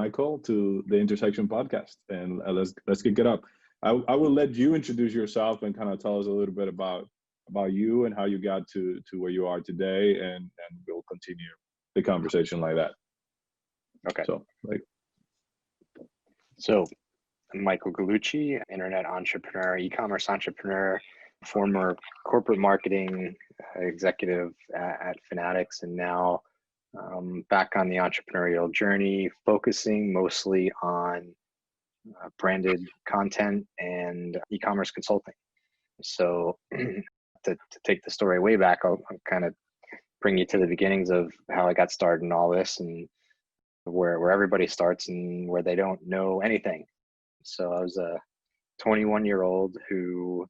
Michael to the Intersection podcast, and let's kick it up. I will let you introduce yourself and kind of tell us a little bit about you and how you got to where you are today, and we'll continue the conversation like that. Okay. So I'm Michael Gallucci, internet entrepreneur, e-commerce entrepreneur, former corporate marketing executive at Fanatics, and now back on the entrepreneurial journey, focusing mostly on branded content and e-commerce consulting. So to take the story way back, I'll kind of bring you to the beginnings of how I got started in all this, and where everybody starts and where they don't know anything. So I was a 21-year-old who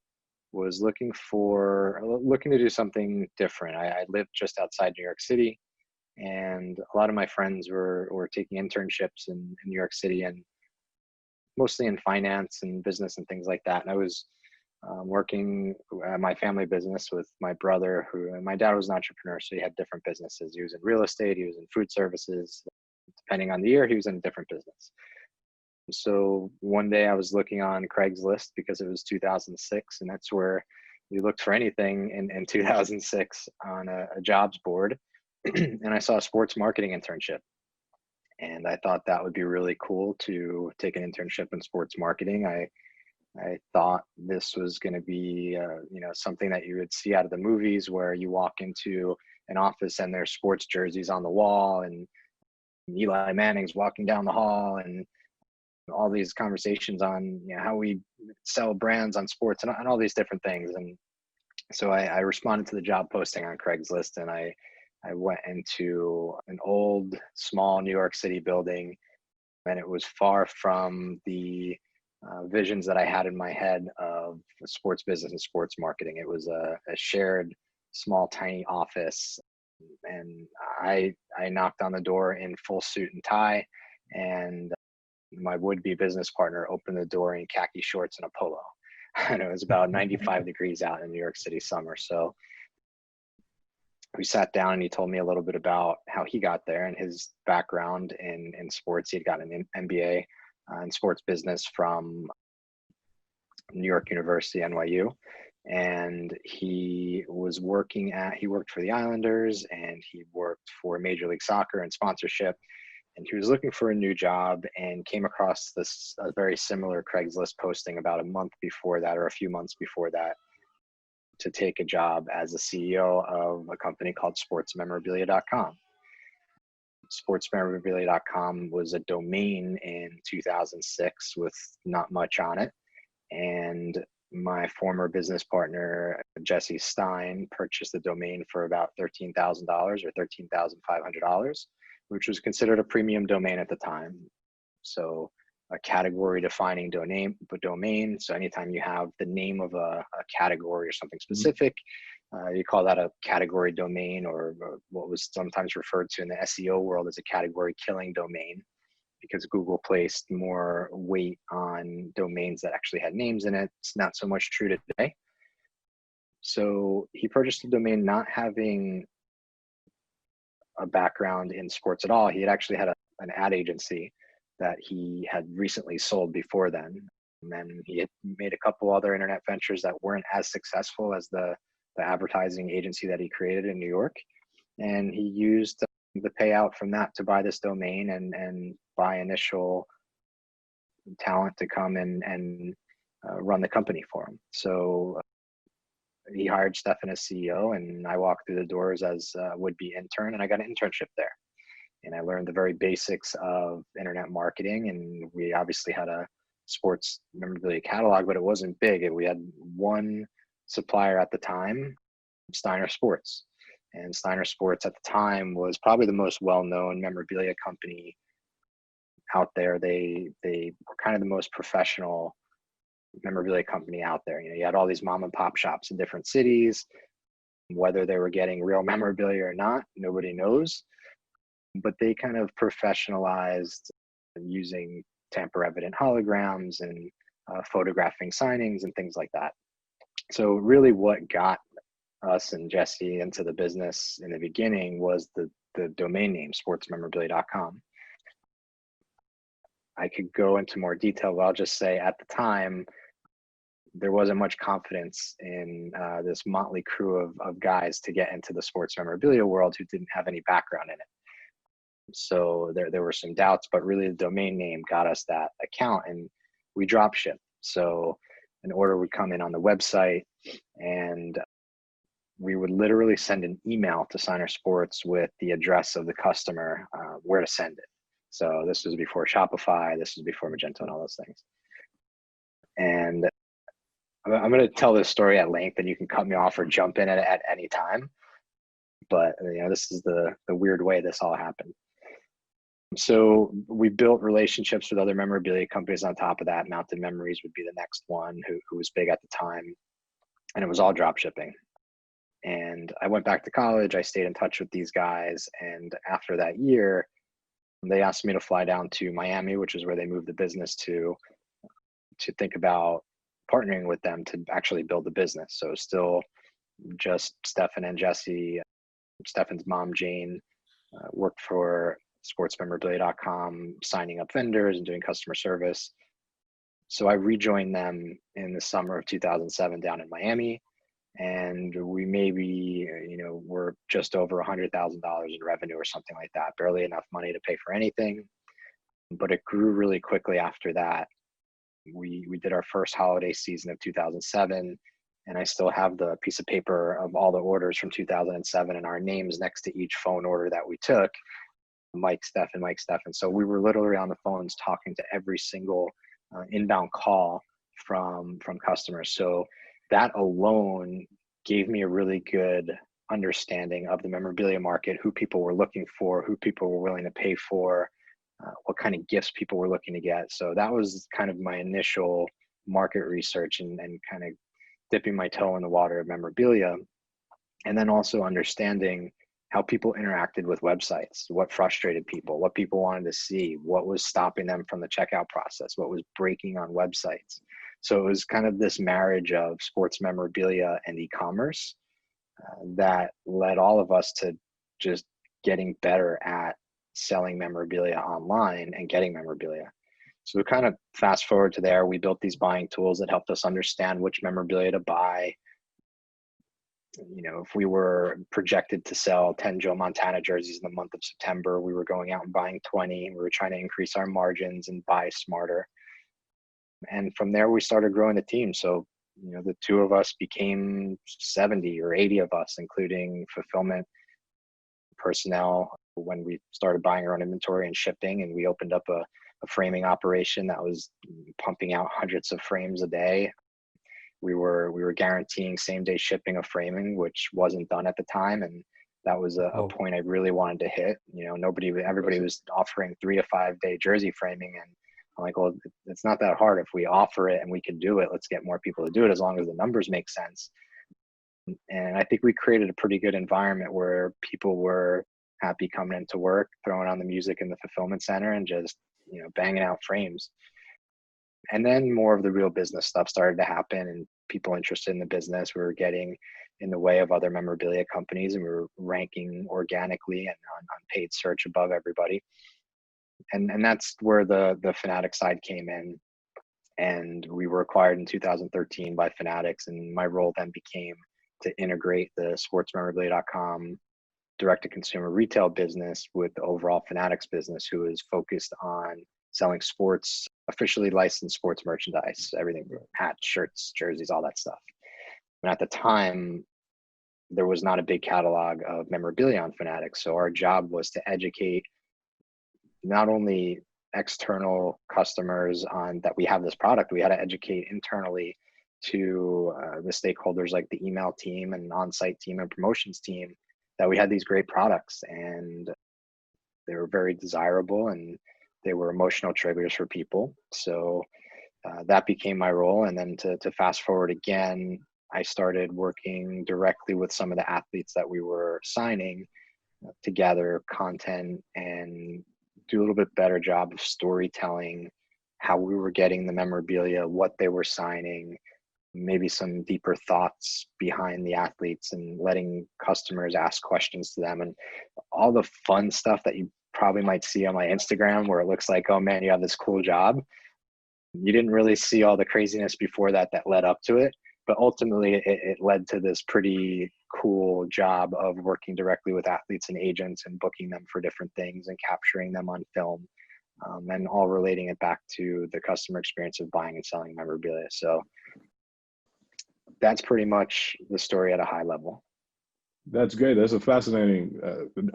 was looking to do something different. I lived just outside New York City, and a lot of my friends were taking internships in New York City, and mostly in finance and business and things like that. And I was working at my family business with my brother, my dad was an entrepreneur, so he had different businesses. He was in real estate, he was in food services. Depending on the year, he was in a different business. So one day I was looking on Craigslist because it was 2006, and that's where you looked for anything in 2006 on a jobs board. And I saw a sports marketing internship. And I thought that would be really cool to take an internship in sports marketing. I thought this was going to be, something that you would see out of the movies, where you walk into an office and there's sports jerseys on the wall, and Eli Manning's walking down the hall, and all these conversations on how we sell brands on sports and all these different things. And so I responded to the job posting on Craigslist, and I went into an old, small New York City building, and it was far from the visions that I had in my head of sports business and sports marketing. It was a shared, small, tiny office, and I knocked on the door in full suit and tie, and my would-be business partner opened the door in khaki shorts and a polo. And it was about 95 degrees out in New York City summer. So we sat down, and he told me a little bit about how he got there and his background in sports. He'd got an MBA in sports business from New York University, NYU. And he worked for the Islanders, and he worked for Major League Soccer and sponsorship. And he was looking for a new job and came across a very similar Craigslist posting about a month before that, or a few months before that, to take a job as a CEO of a company called sportsmemorabilia.com. Sportsmemorabilia.com was a domain in 2006 with not much on it. And my former business partner, Jesse Stein, purchased the domain for about $13,000 or $13,500, which was considered a premium domain at the time. So a category defining domain. So anytime you have the name of a category or something specific, you call that a category domain, or what was sometimes referred to in the SEO world as a category killing domain, because Google placed more weight on domains that actually had names in it. It's not so much true today. So he purchased the domain not having a background in sports at all. He had actually had an ad agency that he had recently sold before then. And then he had made a couple other internet ventures that weren't as successful as the advertising agency that he created in New York. And he used the payout from that to buy this domain and buy initial talent to come and run the company for him. So he hired Stefan as CEO, and I walked through the doors as a would-be intern, and I got an internship there. And I learned the very basics of internet marketing, and we obviously had a sports memorabilia catalog, but it wasn't big. We had one supplier at the time, Steiner Sports. And Steiner Sports at the time was probably the most well-known memorabilia company out there. They were kind of the most professional memorabilia company out there. You had all these mom and pop shops in different cities. Whether they were getting real memorabilia or not, nobody knows. But they kind of professionalized using tamper-evident holograms and photographing signings and things like that. So really what got us and Jesse into the business in the beginning was the domain name, sportsmemorabilia.com. I could go into more detail, but I'll just say at the time, there wasn't much confidence in this motley crew of guys to get into the sports memorabilia world who didn't have any background in it. So there were some doubts, but really the domain name got us that account, and we drop ship. So an order would come in on the website, and we would literally send an email to Signer Sports with the address of the customer, where to send it. So this was before Shopify, this was before Magento and all those things. And I'm going to tell this story at length, and you can cut me off or jump in at any time. But this is the weird way this all happened. So we built relationships with other memorabilia companies on top of that. Mountain Memories would be the next one, who was big at the time, and it was all drop shipping. And I went back to college. I stayed in touch with these guys, and after that year, they asked me to fly down to Miami, which is where they moved the business to think about partnering with them to actually build the business. So still just Stefan and Jesse. Stefan's mom, Jane, worked for sportsmemorabilia.com, signing up vendors and doing customer service. So I rejoined them in the summer of 2007 down in Miami. And we maybe, were just over $100,000 in revenue or something like that, barely enough money to pay for anything. But it grew really quickly after that. We did our first holiday season of 2007, and I still have the piece of paper of all the orders from 2007 and our names next to each phone order that we took. Mike, Stefan, Mike, Stefan. So we were literally on the phones talking to every single inbound call from customers. So that alone gave me a really good understanding of the memorabilia market, who people were looking for, who people were willing to pay for, what kind of gifts people were looking to get. So that was kind of my initial market research and kind of dipping my toe in the water of memorabilia. And then also understanding how people interacted with websites, what frustrated people, what people wanted to see, what was stopping them from the checkout process, what was breaking on websites. So it was kind of this marriage of sports memorabilia and e-commerce that led all of us to just getting better at selling memorabilia online and getting memorabilia. So we kind of fast forward to there. We built these buying tools that helped us understand which memorabilia to buy. If we were projected to sell 10 Joe Montana jerseys in the month of September, we were going out and buying 20. We were trying to increase our margins and buy smarter. And from there, we started growing the team. So, the two of us became 70 or 80 of us, including fulfillment personnel, when we started buying our own inventory and shipping. And we opened up a framing operation that was pumping out hundreds of frames a day. We were guaranteeing same day shipping of framing, which wasn't done at the time. And that was a point I really wanted to hit. Everybody was offering 3 to 5 day jersey framing. And I'm like, well, it's not that hard. If we offer it and we can do it, let's get more people to do it, as long as the numbers make sense. And I think we created a pretty good environment where people were happy coming into work, throwing on the music in the fulfillment center and just, banging out frames. And then more of the real business stuff started to happen, and people interested in the business. We were getting in the way of other memorabilia companies, and we were ranking organically and on paid search above everybody. And that's where the Fanatics side came in. And we were acquired in 2013 by Fanatics, and my role then became to integrate the sportsmemorabilia.com direct-to-consumer retail business with the overall Fanatics business, who is focused on selling sports, officially licensed sports merchandise, everything, hats, shirts, jerseys, all that stuff. And at the time, there was not a big catalog of memorabilia on Fanatics. So our job was to educate not only external customers on that we have this product, we had to educate internally to the stakeholders like the email team and on-site team and promotions team that we had these great products, and they were very desirable and they were emotional triggers for people. So that became my role. And then to fast forward again, I started working directly with some of the athletes that we were signing to gather content and do a little bit better job of storytelling, how we were getting the memorabilia, what they were signing, maybe some deeper thoughts behind the athletes, and letting customers ask questions to them, and all the fun stuff that you probably might see on my Instagram, where it looks like, oh man, you have this cool job. You didn't really see all the craziness before that led up to it. But ultimately, it led to this pretty cool job of working directly with athletes and agents and booking them for different things and capturing them on film, and all relating it back to the customer experience of buying and selling memorabilia. So that's pretty much the story at a high level. That's great. That's a fascinating.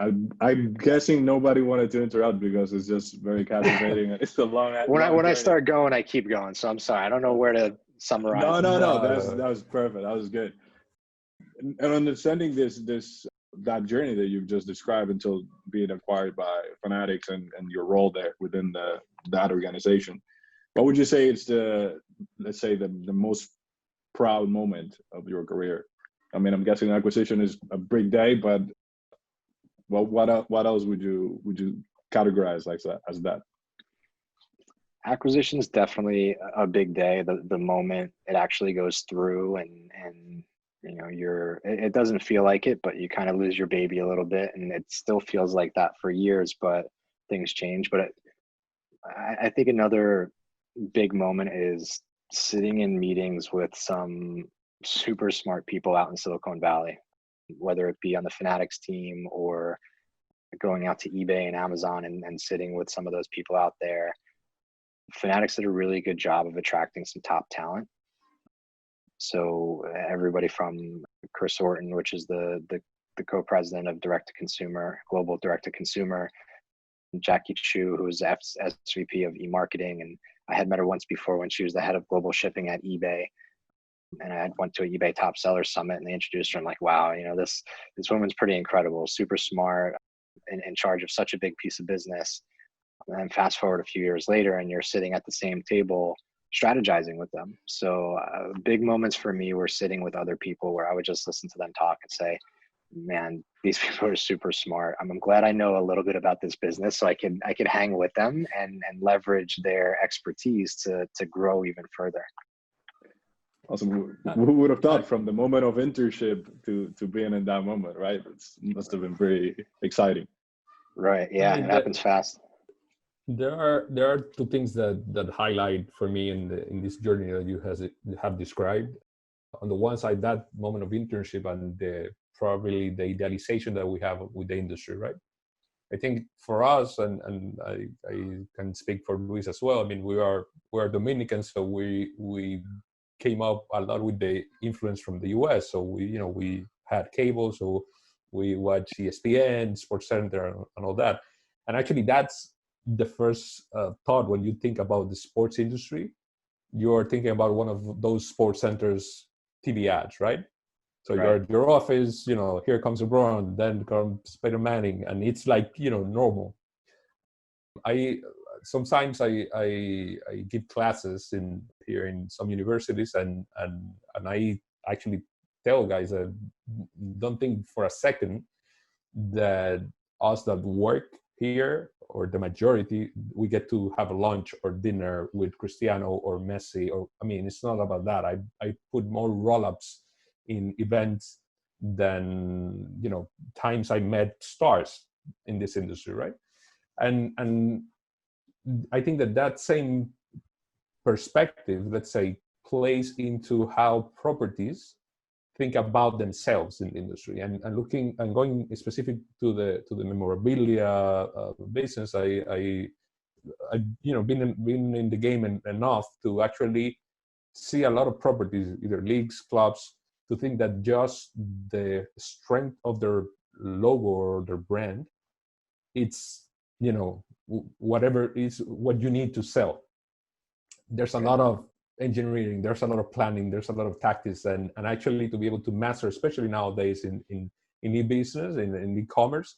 I'm guessing nobody wanted to interrupt because it's just very captivating. It's a long. When I start going, I keep going. So I'm sorry. I don't know where to summarize. No. That was perfect. That was good. And understanding that journey that you've just described until being acquired by Fanatics and your role there within that organization, what would you say is let's say the most proud moment of your career? I mean, I'm guessing acquisition is a big day, but what else would you categorize as that? Acquisition is definitely a big day. The moment it actually goes through, and you know, it doesn't feel like it, but you kind of lose your baby a little bit, and it still feels like that for years, but things change. But I think another big moment is sitting in meetings with some super smart people out in Silicon Valley, whether it be on the Fanatics team or going out to eBay and Amazon and sitting with some of those people out there. Fanatics did a really good job of attracting some top talent. So everybody from Chris Orton, which is the co-president of global direct-to-consumer, Jackie Chu, who was SVP of e-marketing, and I had met her once before when she was the head of global shipping at eBay. And I went to a eBay Top Seller Summit, and they introduced her. I'm like, wow, you know, this woman's pretty incredible, super smart, and in charge of such a big piece of business. And then fast forward a few years later, and you're sitting at the same table strategizing with them. So big moments for me were sitting with other people where I would just listen to them talk and say, man, these people are super smart. I'm glad I know a little bit about this business so I could hang with them and leverage their expertise to grow even further. Awesome. Who would have thought from the moment of internship to being in that moment, right? It must have been very exciting. Right. Yeah. It happens fast. There are two things that highlight for me in this journey that you have described. On the one side, that moment of internship and probably the idealization that we have with the industry, right? I think for us, and I can speak for Luis as well. I mean, we are Dominicans, so we came up a lot with the influence from the US. So we had cable, so we watched ESPN, Sports Center, and all that. And actually, that's the first thought when you think about the sports industry. You're thinking about one of those Sports Center's TV ads, right? So right. You're at your office, here comes LeBron, then comes Spider Manning, and it's like, normal. Sometimes I give classes here in some universities, and I actually tell guys that don't think for a second that us that work here, or the majority, we get to have a lunch or dinner with Cristiano or Messi. It's not about that. I put more roll-ups in events than times I met stars in this industry, right? And I think that same perspective, let's say, plays into how properties think about themselves in the industry, and looking and going specific to the memorabilia business. I been in the game enough to actually see a lot of properties, either leagues, clubs, to think that just the strength of their logo or their brand, it's whatever is what you need to sell. There's a lot of engineering, there's a lot of planning, there's a lot of tactics, and actually to be able to master, especially nowadays in e-business, in e-commerce,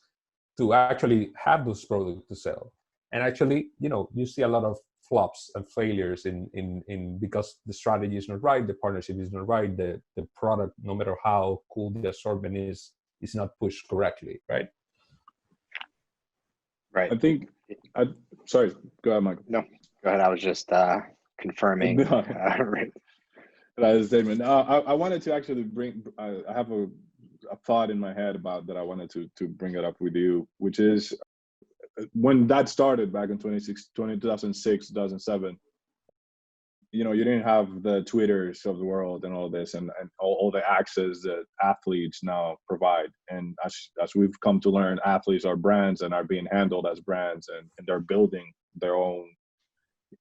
to actually have those products to sell. And actually, you see a lot of flops and failures in because the strategy is not right, the partnership is not right, the product, no matter how cool the assortment is not pushed correctly, right? Right. I think, sorry, go ahead, Michael. No, go ahead. I was just confirming. That is a statement. I wanted to actually I have a thought in my head about that. I wanted to bring it up with you, which is when that started back in 2006, 2007, you know, you didn't have the Twitters of the world and all this, and all the access that athletes now provide. And as we've come to learn, athletes are brands and are being handled as brands, and they're building their own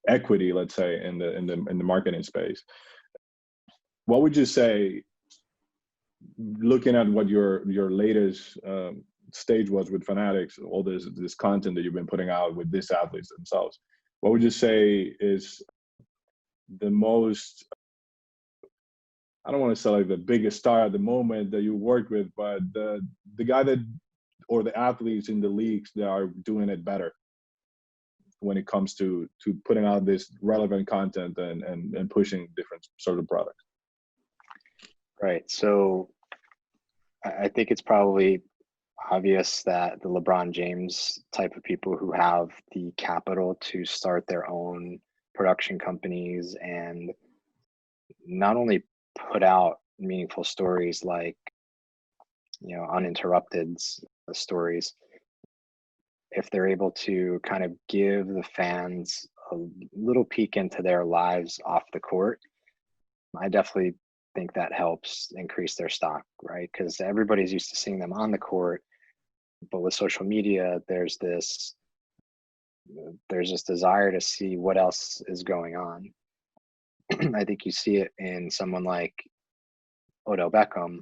equity, let's say, in the marketing space. What would you say, looking at what your latest stage was with Fanatics, all this content that you've been putting out with these athletes themselves, what would you say is the most, I don't want to say like the biggest star at the moment that you worked with, but the guy that, or the athletes in the leagues that are doing it better when it comes to putting out this relevant content and pushing different sort of products? Right. So I think it's probably obvious that the LeBron James type of people who have the capital to start their own production companies and not only put out meaningful stories like, you know, uninterrupted stories, if they're able to kind of give the fans a little peek into their lives off the court, I definitely think that helps increase their stock, right? Because everybody's used to seeing them on the court, but with social media, there's this desire to see what else is going on. I think you see it in someone like Odell Beckham.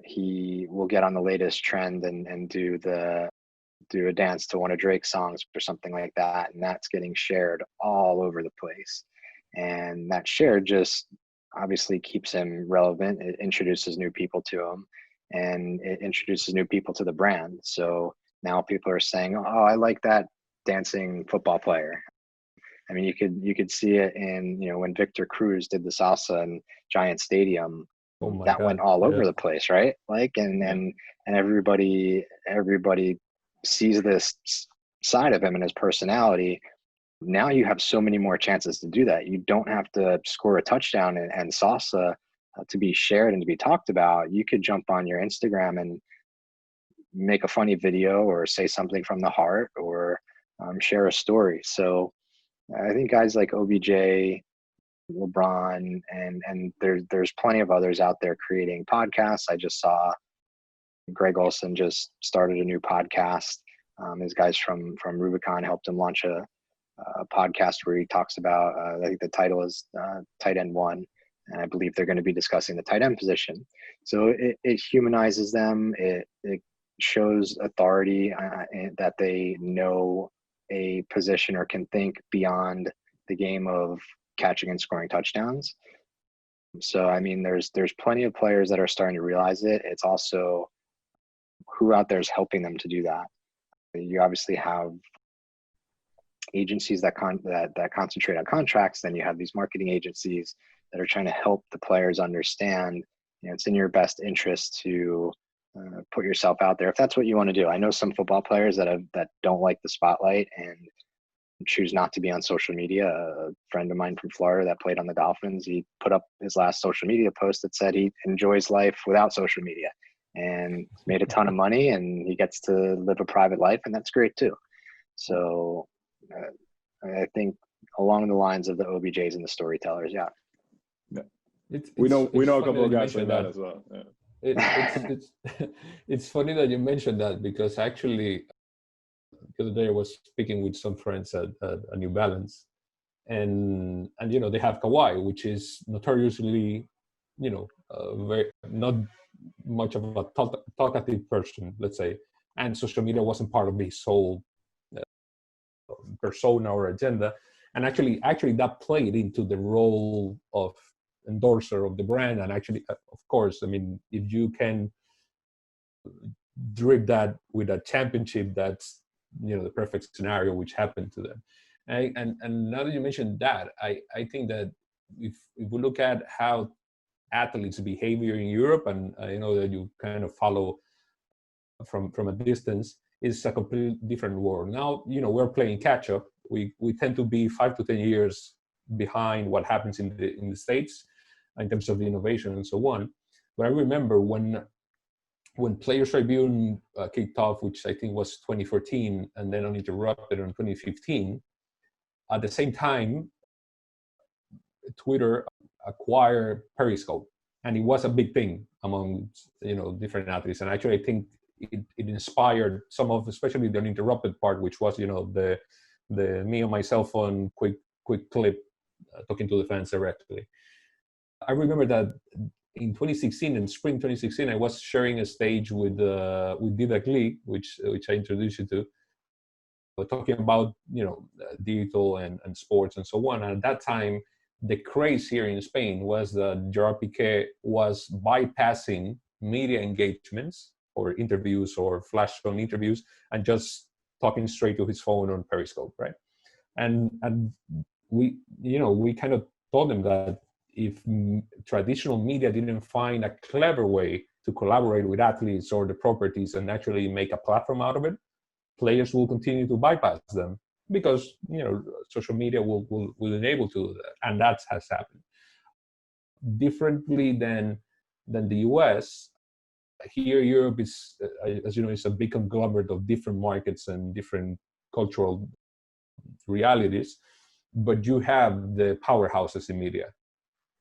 He will get on the latest trend and do a dance to one of Drake's songs or something like that, and that's getting shared all over the place. And that share just obviously keeps him relevant. It introduces new people to him, and it introduces new people to the brand. So now people are saying, "Oh, I like that dancing football player." I mean, you could see it in, you know, when Victor Cruz did the salsa in Giant Stadium. Oh my that God. went all over Yeah. the place, right? Like, and everybody sees this side of him and his personality. Now you have so many more chances to do that. You don't have to score a touchdown and salsa to be shared and to be talked about. You could jump on your Instagram and make a funny video or say something from the heart or share a story. So I think guys like OBJ, LeBron, and there's plenty of others out there creating podcasts. I just saw Greg Olson just started a new podcast. His guys from Rubicon helped him launch a podcast where he talks about, I think the title is Tight End One, and I believe they're going to be discussing the tight end position. So it humanizes them. It shows authority that they know a position or can think beyond the game of catching and scoring touchdowns. So, I mean, there's plenty of players that are starting to realize it. It's also who out there is helping them to do that. You obviously have agencies that concentrate on contracts. Then you have these marketing agencies that are trying to help the players understand, you know, it's in your best interest to put yourself out there if that's what you want to do. I know some football players that don't like the spotlight and choose not to be on social media. A friend of mine from Florida that played on the Dolphins, he put up his last social media post that said he enjoys life without social media and made a ton of money, and he gets to live a private life, and that's great too. So I think along the lines of the OBJs and the storytellers, yeah. We know a couple of guys like that as well. Yeah. It's funny that you mentioned that, because actually the other day I was speaking with some friends at New Balance, and you know, they have Kawhi, which is notoriously, you know, very not much of a talkative person, let's say, and social media wasn't part of his whole persona or agenda, and actually that played into the role of endorser of the brand. And actually, of course, I mean, if you can drip that with a championship, that's, you know, the perfect scenario, which happened to them. And now that you mentioned that, I think that if we look at how athletes' behavior in Europe, and I know that you kind of follow from a distance, is a completely different world. Now, you know, we're playing catch up. We tend to be 5 to 10 years behind what happens in the States in terms of the innovation and so on. But I remember when when Players Tribune kicked off, which I think was 2014, and then uninterrupted in 2015, at the same time, Twitter acquired Periscope, and it was a big thing among different athletes. And actually, I think it inspired some of, especially the uninterrupted part, which was the me on my cell phone quick clip talking to the fans directly. I remember that in 2016, in spring 2016, I was sharing a stage with Didac Lee, which I introduced you to, talking about digital and sports and so on. And at that time, the craze here in Spain was that Gerard Piqué was bypassing media engagements or interviews or flash phone interviews and just talking straight to his phone on Periscope, right? And we kind of told him that if traditional media didn't find a clever way to collaborate with athletes or the properties and actually make a platform out of it, players will continue to bypass them because social media will enable to do that, and that has happened. Differently than the US, here Europe is, as you know, it's a big conglomerate of different markets and different cultural realities, but you have the powerhouses in media,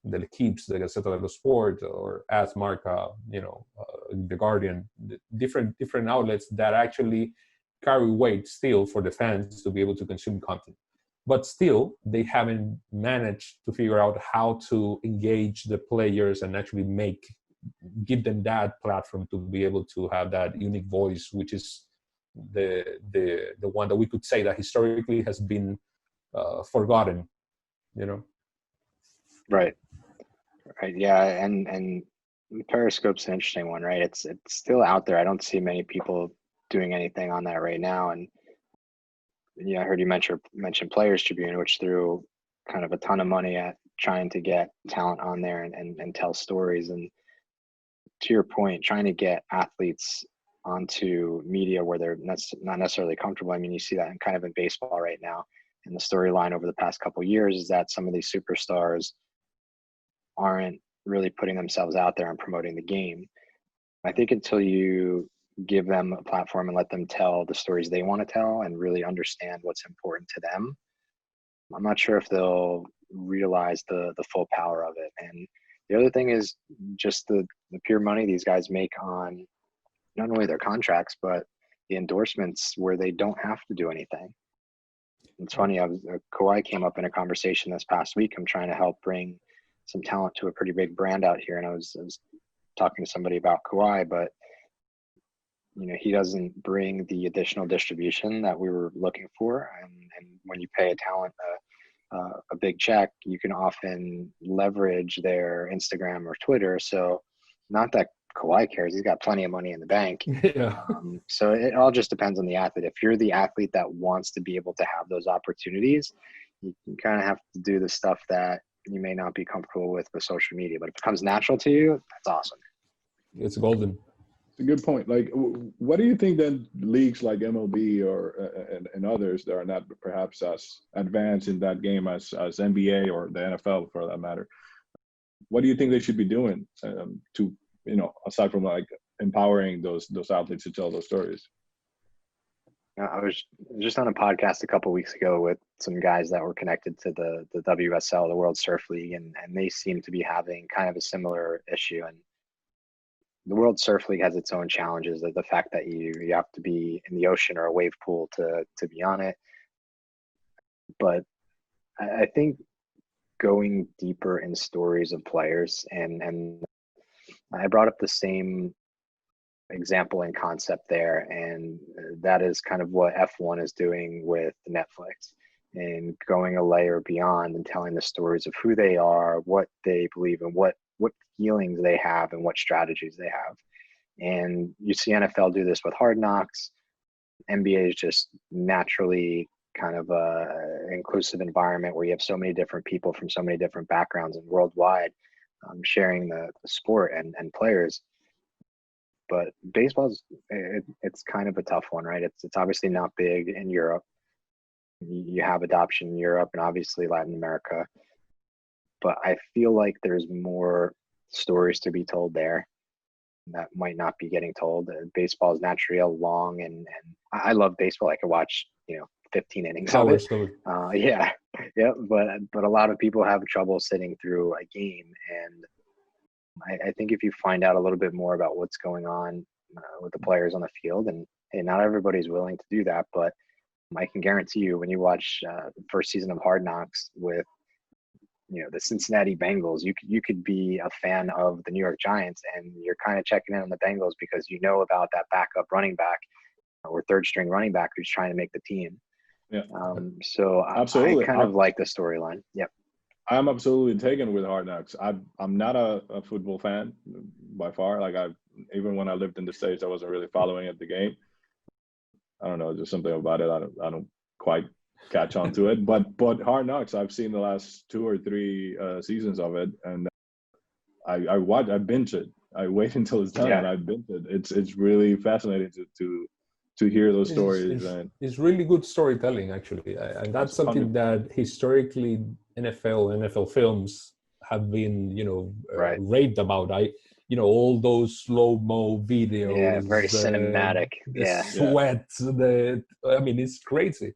the L'Equipe, the Gazzetta dello Sport, or AS Marca, the Guardian, the different outlets that actually carry weight still for the fans to be able to consume content. But still, they haven't managed to figure out how to engage the players and actually give them that platform to be able to have that unique voice, which is the one that we could say that historically has been forgotten, Right. Yeah. And Periscope's an interesting one, right? It's still out there. I don't see many people doing anything on that right now. And I heard you mention Players Tribune, which threw kind of a ton of money at trying to get talent on there and tell stories. And to your point, trying to get athletes onto media where they're not necessarily comfortable. I mean, you see that kind of in baseball right now. And the storyline over the past couple of years is that some of these superstars aren't really putting themselves out there and promoting the game. I think until you give them a platform and let them tell the stories they want to tell and really understand what's important to them, I'm not sure if they'll realize the full power of it. And the other thing is just the pure money these guys make on not only their contracts, but the endorsements where they don't have to do anything. It's funny, Kawhi came up in a conversation this past week. I'm trying to help bring some talent to a pretty big brand out here. And I was talking to somebody about Kawhi, but he doesn't bring the additional distribution that we were looking for. And when you pay a talent a big check, you can often leverage their Instagram or Twitter. So not that Kawhi cares, he's got plenty of money in the bank. Yeah. So it all just depends on the athlete. If you're the athlete that wants to be able to have those opportunities, you kind of have to do the stuff that you may not be comfortable with social media. But if it comes natural to you, that's awesome. It's golden. It's a good point. Like, what do you think then leagues like MLB or and others that are not perhaps as advanced in that game as NBA or the NFL for that matter, what do you think they should be doing to, aside from like empowering those athletes to tell those stories? I was just on a podcast a couple of weeks ago with some guys that were connected to the WSL, the World Surf League, and they seem to be having kind of a similar issue. And the World Surf League has its own challenges. The fact that you have to be in the ocean or a wave pool to be on it. But I think going deeper in stories of players, and I brought up the same example and concept there, and that is kind of what F1 is doing with Netflix, and going a layer beyond and telling the stories of who they are, what they believe in, what feelings they have, and what strategies they have. And you see NFL do this with Hard Knocks. NBA is just naturally kind of a inclusive environment where you have so many different people from so many different backgrounds and worldwide sharing the sport and players. But baseball's it's kind of a tough one, right? It's obviously not big in Europe. You have adoption in Europe and obviously Latin America. But I feel like there's more stories to be told there. that might not be getting told. Baseball is naturally a long, and I love baseball. I could watch 15 innings of it. Yeah, yeah. But a lot of people have trouble sitting through a game, and I think if you find out a little bit more about what's going on with the players on the field, and hey, not everybody's willing to do that, but I can guarantee you when you watch the first season of Hard Knocks with the Cincinnati Bengals, you could be a fan of the New York Giants, and you're kind of checking in on the Bengals because you know about that backup running back or third string running back who's trying to make the team. Yeah. So absolutely. I kind of like the storyline. Yep. I'm absolutely taken with Hard Knocks. I'm not a football fan by far. Like even when I lived in the States, I wasn't really following the game. I don't know, just something about it. I don't quite catch on to it. But Hard Knocks, I've seen the last 2 or 3 seasons of it, and I binge it. I wait until it's done and I binge it. It's really fascinating to hear those stories. It's really good storytelling, actually, and that's something that historically NFL films have been raved about. All those slow-mo videos. Yeah, very cinematic. The sweat. It's crazy.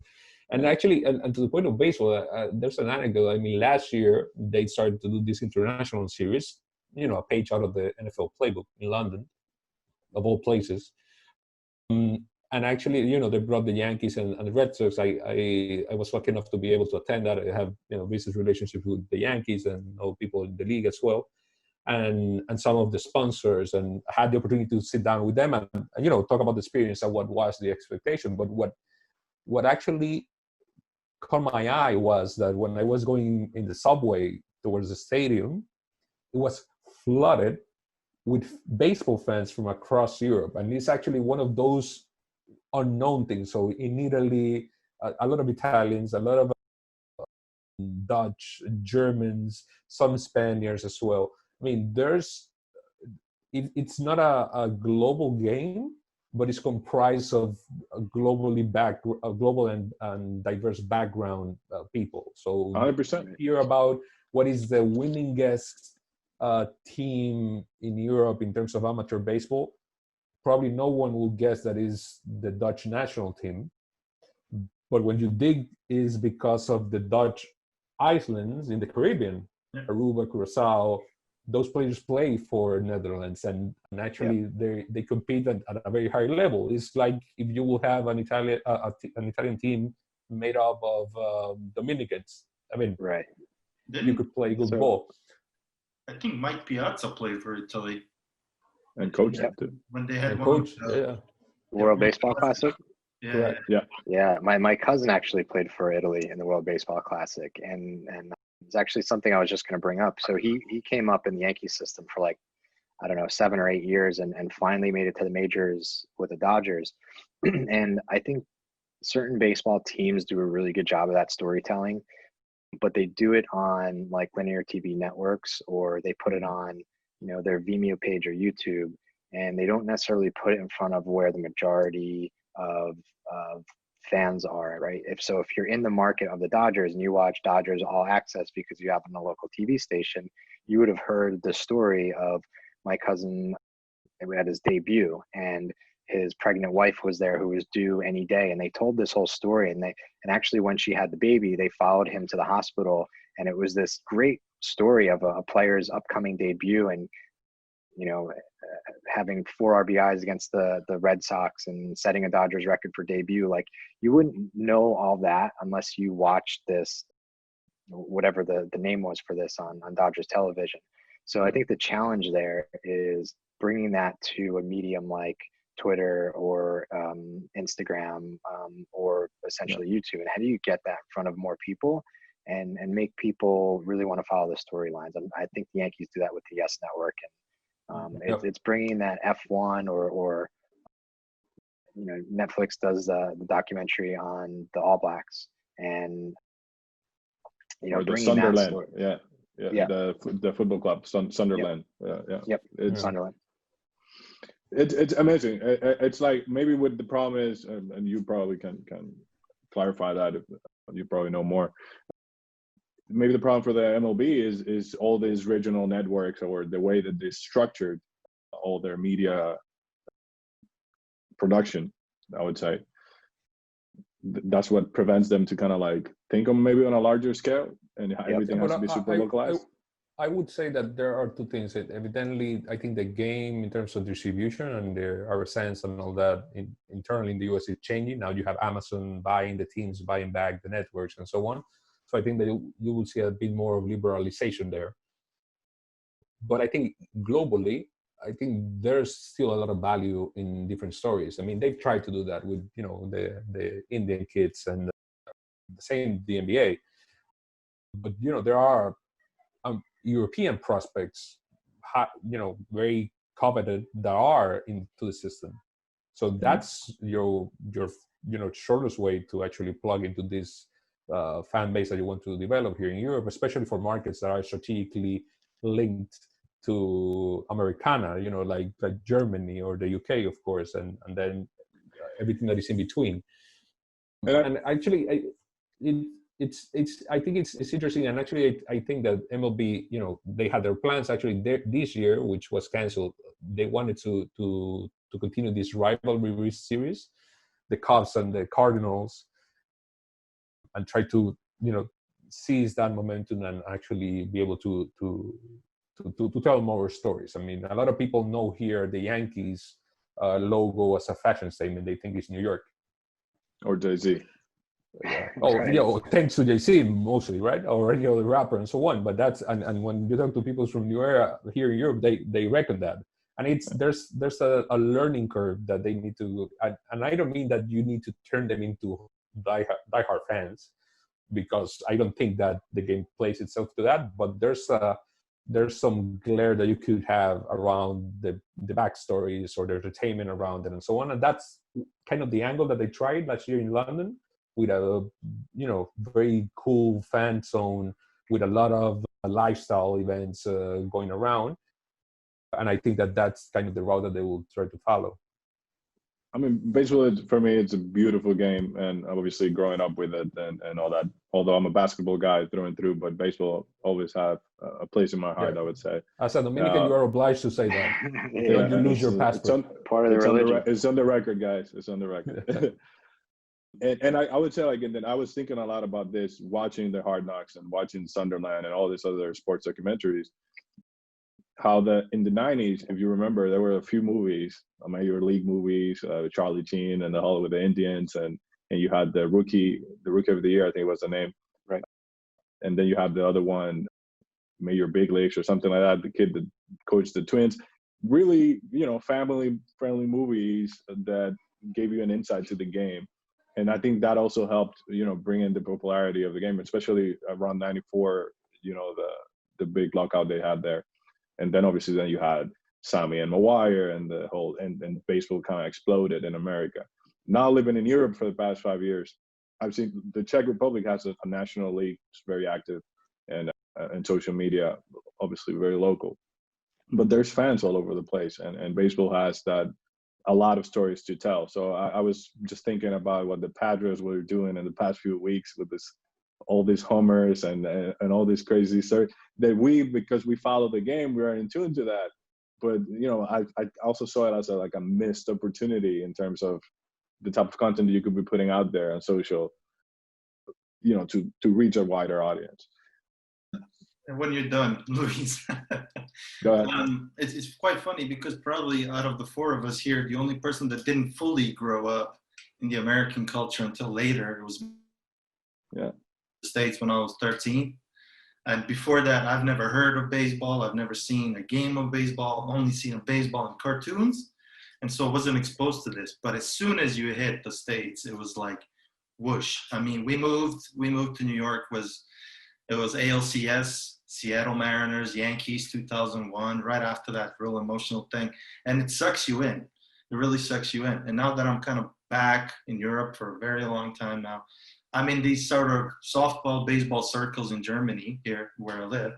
And actually, and to the point of baseball, there's an anecdote. I mean, last year they started to do this international series, a page out of the NFL playbook in London, of all places. And actually, they brought the Yankees and the Red Sox. I was lucky enough to be able to attend that. I have business relationships with the Yankees and all people in the league as well, and some of the sponsors, and I had the opportunity to sit down with them and talk about the experience and what was the expectation. But what actually caught my eye was that when I was going in the subway towards the stadium, it was flooded with baseball fans from across Europe, and it's actually one of those unknown things. So in Italy, a lot of Italians, a lot of Dutch, Germans, some Spaniards as well. I mean, it's not a global game, but it's comprised of a global and diverse background people. So 100%. Hear about what is the winningest team in Europe in terms of amateur baseball. Probably no one will guess that is the Dutch national team. But when you dig, is because of the Dutch islands in the Caribbean, Aruba, Curacao. Those players play for Netherlands, and naturally they compete at a very high level. It's like if you will have an Italian team made up of Dominicans. I mean, right? You could play good ball. I think Mike Piazza played for Italy. And coached too. When they had World Baseball Classic. Yeah. My cousin actually played for Italy in the World Baseball Classic, and it's actually something I was just going to bring up. So he came up in the Yankee system for 7 or 8 years, and finally made it to the majors with the Dodgers. And I think certain baseball teams do a really good job of that storytelling, but they do it on linear TV networks, or they put it on their Vimeo page or YouTube, and they don't necessarily put it in front of where the majority of fans are, right? If you're in the market of the Dodgers and you watch Dodgers All Access because you have on a local TV station, you would have heard the story of my cousin at his debut, and his pregnant wife was there who was due any day, and they told this whole story, and actually when she had the baby, they followed him to the hospital, and it was this great story of a player's upcoming debut, and having 4 RBIs against the Red Sox and setting a Dodgers record for debut. You wouldn't know all that unless you watched this, whatever the name was for this on Dodgers television. So I think the challenge there is bringing that to a medium like Twitter or Instagram or essentially YouTube. And how do you get that in front of more people and make people really want to follow the storylines? I think the Yankees do that with the Yes Network, and it's bringing that F1 or Netflix does the documentary on the All Blacks, and or the bringing Sunderland, that story. the football club, Sunderland. It's Sunderland. It's amazing. It's like maybe what the problem is, and you probably can clarify that if you probably know more. Maybe the problem for the MLB is all these regional networks, or the way that they're structured. all their media production, I would say. That's what prevents them to kind of like think of maybe on a larger scale, and everything has to be super localized. I would say that there are two things. That evidently, I think the game in terms of distribution and the RSNs and all that internally in the US is changing. Now you have Amazon buying the teams, buying back the networks and so on. So I think that you will see a bit more of liberalization there. But I think globally, I think there's still a lot of value in different stories. I mean, they've tried to do that with, you know, the Indian kids and the same the NBA. But, you know, there are European prospects, you know, very coveted that are into the system. So that's your you know, shortest way to actually plug into this fan base that you want to develop here in Europe, especially for markets that are strategically linked to Americana, you know, like Germany or the UK, of course, and then everything that is in between. And actually, it's I think it's interesting, and actually I think that MLB, you know, they had their plans actually this year, which was canceled. They wanted to continue this rivalry series, the Cubs and the Cardinals, and try to, you know, seize that momentum and actually be able to tell more stories. I mean, a lot of people know here the Yankees logo as a fashion statement. They think it's New York or Jay-Z. Yeah. Oh, right. You know, thanks to Jay-Z mostly, right? Or any other rapper and so on. But that's and when you talk to people from New Era here in Europe, they reckon that. And it's there's a learning curve that they need to, and I don't mean that you need to turn them into diehard fans, because I don't think that the game plays itself to that. But there's some glare that you could have around the backstories or the entertainment around it and so on. And that's kind of the angle that they tried last year in London, with a, you know, very cool fan zone with a lot of lifestyle events going around. And I think that that's kind of the route that they will try to follow. I mean, baseball, for me, it's a beautiful game, and obviously growing up with it and all that. Although I'm a basketball guy through and through, but baseball always have a place in my heart, I would say. As a Dominican, you are obliged to say that. You lose your passport. Part of the religion. It's on the record, guys. It's on the record. And I would say, like, and then I was thinking a lot about this, watching the Hard Knocks and watching Sunderland and all these other sports documentaries, how in the 90s, if you remember, there were a few movies, major league movies, Charlie Sheen and the Hall with the Indians, and you had the rookie of the year, I think was the name. Right. And then you have the other one, Major Big Leagues or something like that, the kid that coached the Twins. Really, you know, family-friendly movies that gave you an insight to the game. And I think that also helped, you know, bring in the popularity of the game, especially around 94, you know, the big lockout they had there. And then obviously then you had Sammy and Maguire and the whole, and baseball kind of exploded in America. Now living in Europe for the past 5 years, I've seen the Czech Republic has a national league, it's very active, and social media, obviously very local. But there's fans all over the place, and baseball has a lot of stories to tell. So I was just thinking about what the Padres were doing in the past few weeks with all these homers and all this crazy stuff that because we follow the game, we are in tune to that. But, you know, I also saw it as a missed opportunity in terms of the type of content that you could be putting out there on social, you know, to reach a wider audience. And when you're done, Luis, Go ahead. It's quite funny because probably out of the four of us here, the only person that didn't fully grow up in the American culture until later was the States when I was 13. And before that, I've never heard of baseball. I've never seen a game of baseball, only seen a baseball in cartoons. And so I wasn't exposed to this. But as soon as you hit the States, it was like whoosh. I mean, we moved to New York. It was ALCS, Seattle Mariners, Yankees 2001, right after that real emotional thing. And it sucks you in. It really sucks you in. And now that I'm kind of back in Europe for a very long time now, I'm in these sort of softball, baseball circles in Germany here where I live.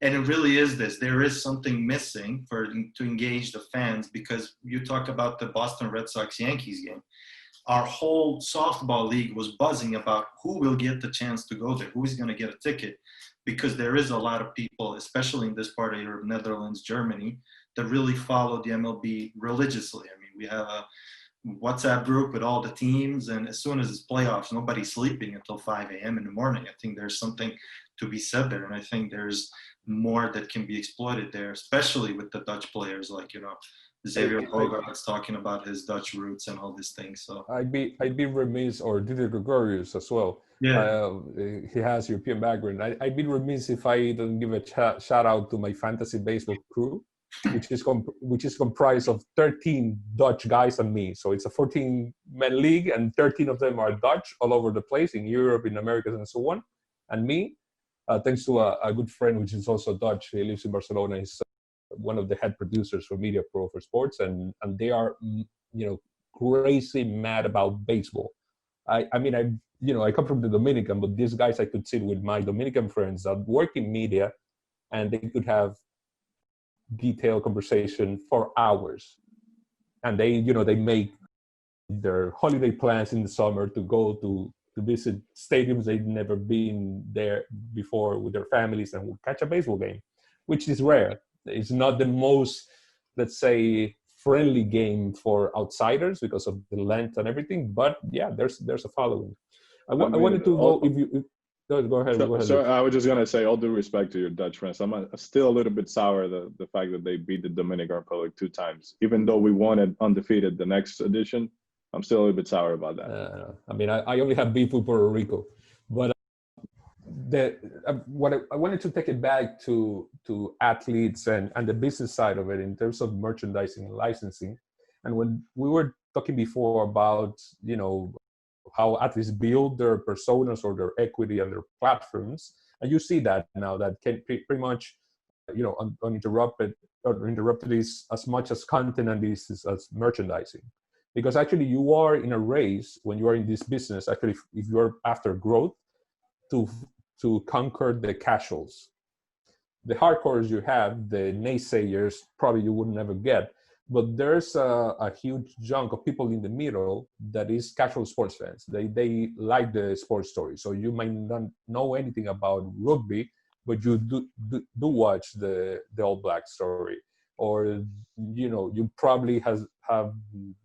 And it really is this. There is something missing to engage the fans, because you talk about the Boston Red Sox-Yankees game. Our whole softball league was buzzing about who will get the chance to go there, who is going to get a ticket, because there is a lot of people, especially in this part of Europe, Netherlands, Germany, that really follow the MLB religiously. I mean, we have a WhatsApp group with all the teams, and as soon as it's playoffs, nobody's sleeping until 5 a.m. in the morning. I think there's something to be said there, and I think there's more that can be exploited there, especially with the Dutch players, like, you know, Xavier Bogaerts talking about his Dutch roots and all these things. So I'd be remiss, or Didier Gregorius as well. yeah, He has European background. I'd be remiss if I don't give a shout out to my fantasy baseball crew, which is comprised of 13 Dutch guys and me. So it's a 14-man league, and 13 of them are Dutch all over the place in Europe, in Americas, and so on. And me, thanks to a good friend, which is also Dutch. He lives in Barcelona. He's one of the head producers for Media Pro for sports, and they are, you know, crazy mad about baseball. I mean, I come from the Dominican, but these guys, I could sit with my Dominican friends that work in media, and they could have detailed conversation for hours. And they, you know, they make their holiday plans in the summer to go to visit stadiums they've never been there before with their families and catch a baseball game, which is rare. It's not the most, let's say, friendly game for outsiders because of the length and everything. But yeah, there's a following. I wanted to go. Go ahead. So I was just gonna say, all due respect to your Dutch friends, I'm still a little bit sour the fact that they beat the Dominican Republic 2 times, even though we won it undefeated the next edition. I'm still a little bit sour about that. I mean, I only have beef with Puerto Rico, but what I wanted to take it back to athletes and the business side of it in terms of merchandising and licensing. And when we were talking before about, you know, how athletes build their personas or their equity and their platforms, and you see that now that can pretty much, you know, uninterrupted is as much as content and this is as merchandising. Because actually you are in a race when you are in this business, actually, if you're after growth, to conquer the casuals. The hardcores you have, the naysayers, probably you would never get. But there's a huge chunk of people in the middle that is casual sports fans. They like the sports story. So you might not know anything about rugby, but you do watch the All Black story. Or, you know, you probably have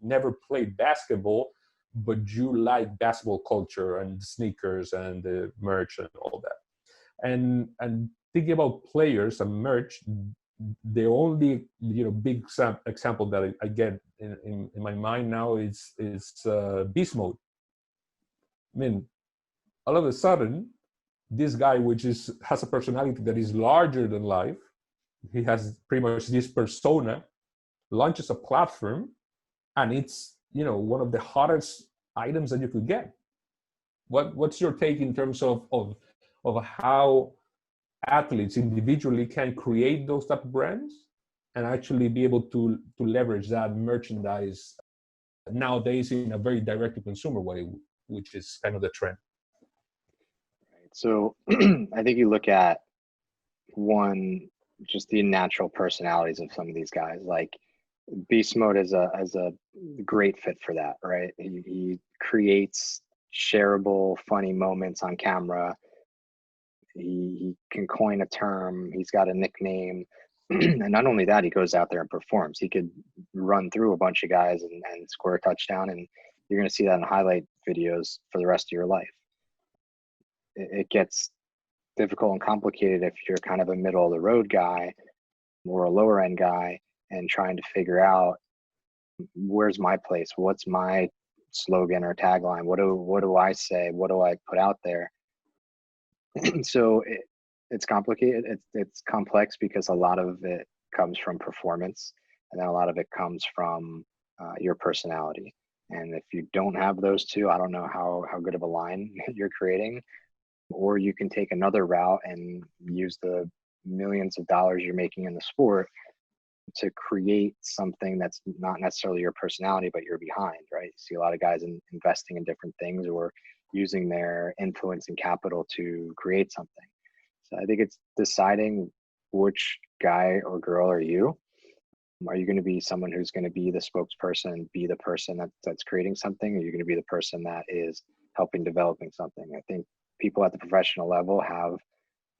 never played basketball, but you like basketball culture and sneakers and the merch and all that. And thinking about players and merch, the only, you know, big example that I get in my mind now is Beast Mode. I mean, all of a sudden, this guy, which has a personality that is larger than life, he has pretty much this persona, launches a platform, and it's, you know, one of the hottest items that you could get. What's your take in terms of how athletes individually can create those type of brands and actually be able to leverage that merchandise nowadays in a very direct to consumer way, which is kind of the trend? Right. So I think you look at just the natural personalities of some of these guys. Like Beast Mode is a great fit for that, right? He creates shareable, funny moments on camera. He can coin a term. He's got a nickname. And not only that, he goes out there and performs. He could run through a bunch of guys and score a touchdown, and you're going to see that in highlight videos for the rest of your life. It gets difficult and complicated if you're kind of a middle of the road guy or a lower end guy and trying to figure out, where's my place? What's my slogan or tagline? What do I say? What do I put out there? So it's complicated. It's complex because a lot of it comes from performance, and then a lot of it comes from your personality. And if you don't have those two, I don't know how good of a line you're creating. Or you can take another route and use the millions of dollars you're making in the sport to create something that's not necessarily your personality, but you're behind, right? You see a lot of guys investing in different things or using their influence and capital to create something. So I think it's deciding which guy or girl are you. Are you going to be someone who's going to be the spokesperson, be the person that's creating something? Or are you going to be the person that is helping developing something? I think people at the professional level have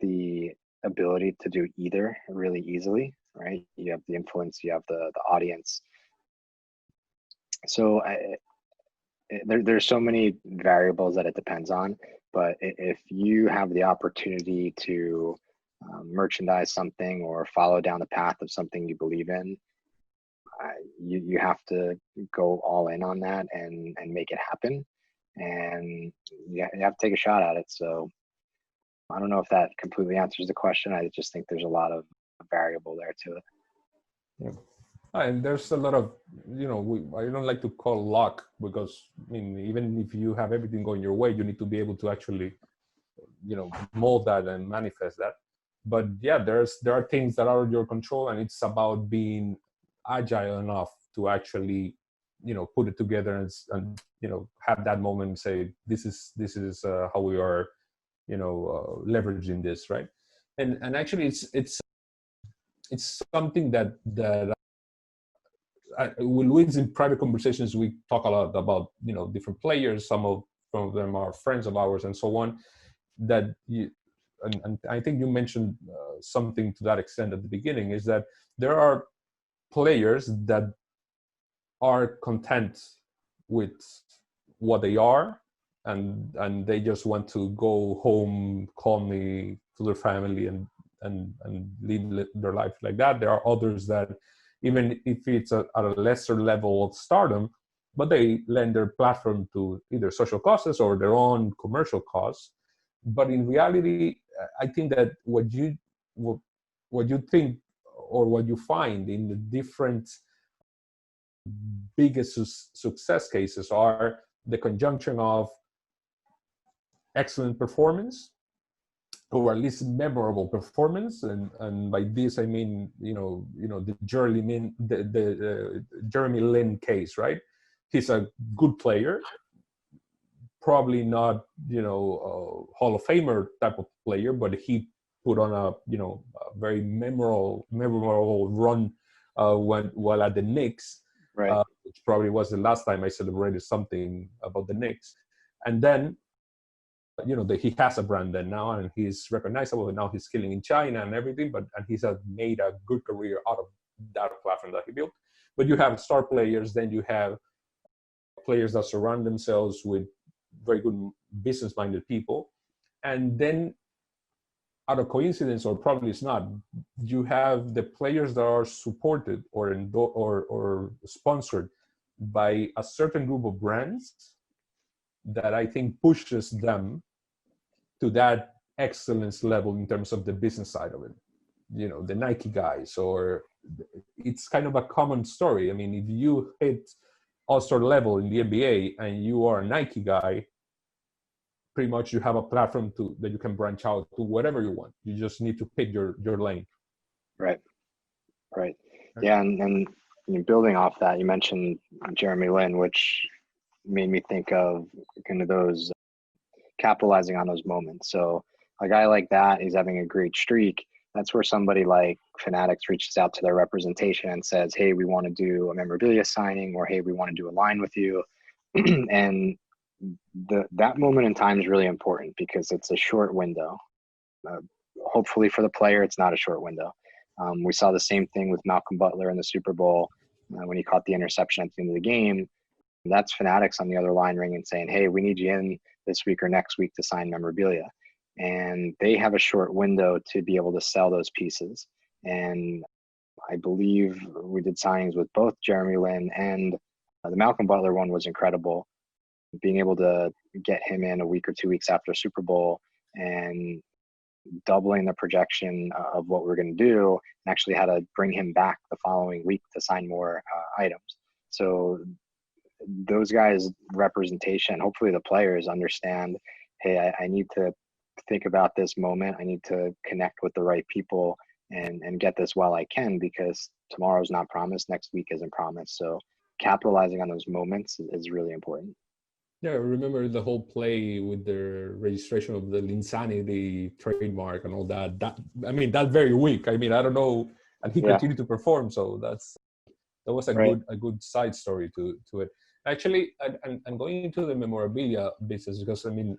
the ability to do either really easily. right? You have the influence, you have the audience. So there's so many variables that it depends on, but if you have the opportunity to merchandise something or follow down the path of something you believe in, you have to go all in on that and make it happen, and you have to take a shot at it. So I don't know if that completely answers the question. I just think there's a lot of variable there to it. Yeah. And there's a lot of, I don't like to call luck, because I mean, even if you have everything going your way, you need to be able to actually, mold that and manifest that. But yeah, there are things that are in your control, and it's about being agile enough to actually, put it together and have that moment and say, this is how we are, leveraging this, right? And actually, it's something that with Luis, in private conversations, we talk a lot about, different players. Some of them are friends of ours and so on, that and I think you mentioned something to that extent at the beginning, is that there are players that are content with what they are, and they just want to go home calmly to their family and lead their life like that. There are others that, even if it's at a lesser level of stardom, but they lend their platform to either social causes or their own commercial cause. But in reality, I think that what you think, or what you find in the different biggest success cases, are the conjunction of excellent performance, or at least memorable performance, and by this I mean the Jeremy Lin case, right? He's a good player, probably not Hall of Famer type of player, but he put on a very memorable run while at the Knicks, Right. which probably was the last time I celebrated something about the Knicks. And then he has a brand then now, and he's recognizable, and now he's killing in China and everything, and he's made a good career out of that platform that he built. But you have star players, then you have players that surround themselves with very good business-minded people, and then out of coincidence, or probably it's not, you have the players that are supported or sponsored by a certain group of brands that I think pushes them to that excellence level in terms of the business side of it. The Nike guys, or it's kind of a common story. I mean, if you hit all-star level in the NBA and you are a Nike guy, pretty much you have a platform that you can branch out to whatever you want. You just need to pick your lane. Right. Yeah, and building off that, you mentioned Jeremy Lin, which made me think of kind of those capitalizing on those moments. So a guy like that is having a great streak. That's where somebody like Fanatics reaches out to their representation and says, hey, we want to do a memorabilia signing, or hey, we want to do a line with you. And that moment in time is really important, because it's a short window. Hopefully for the player, it's not a short window. We saw the same thing with Malcolm Butler in the Super Bowl when he caught the interception at the end of the game. That's Fanatics on the other line ringing, saying, hey, we need you in this week or next week to sign memorabilia. And they have a short window to be able to sell those pieces. And I believe we did signings with both Jeremy Lin and the Malcolm Butler one was incredible. Being able to get him in a week or 2 weeks after Super Bowl and doubling the projection of what we're going to do, and actually had to bring him back the following week to sign more items. So those guys' representation, hopefully the players understand, hey, I need to think about this moment. I need to connect with the right people and get this while I can, because tomorrow's not promised, next week isn't promised. So capitalizing on those moments is really important. Yeah, I remember the whole play with the registration of the Linsanity trademark and all that. That very week. I mean, I don't know, and he continued to perform. So that was a good side story to it. Actually, and going into the memorabilia business, because and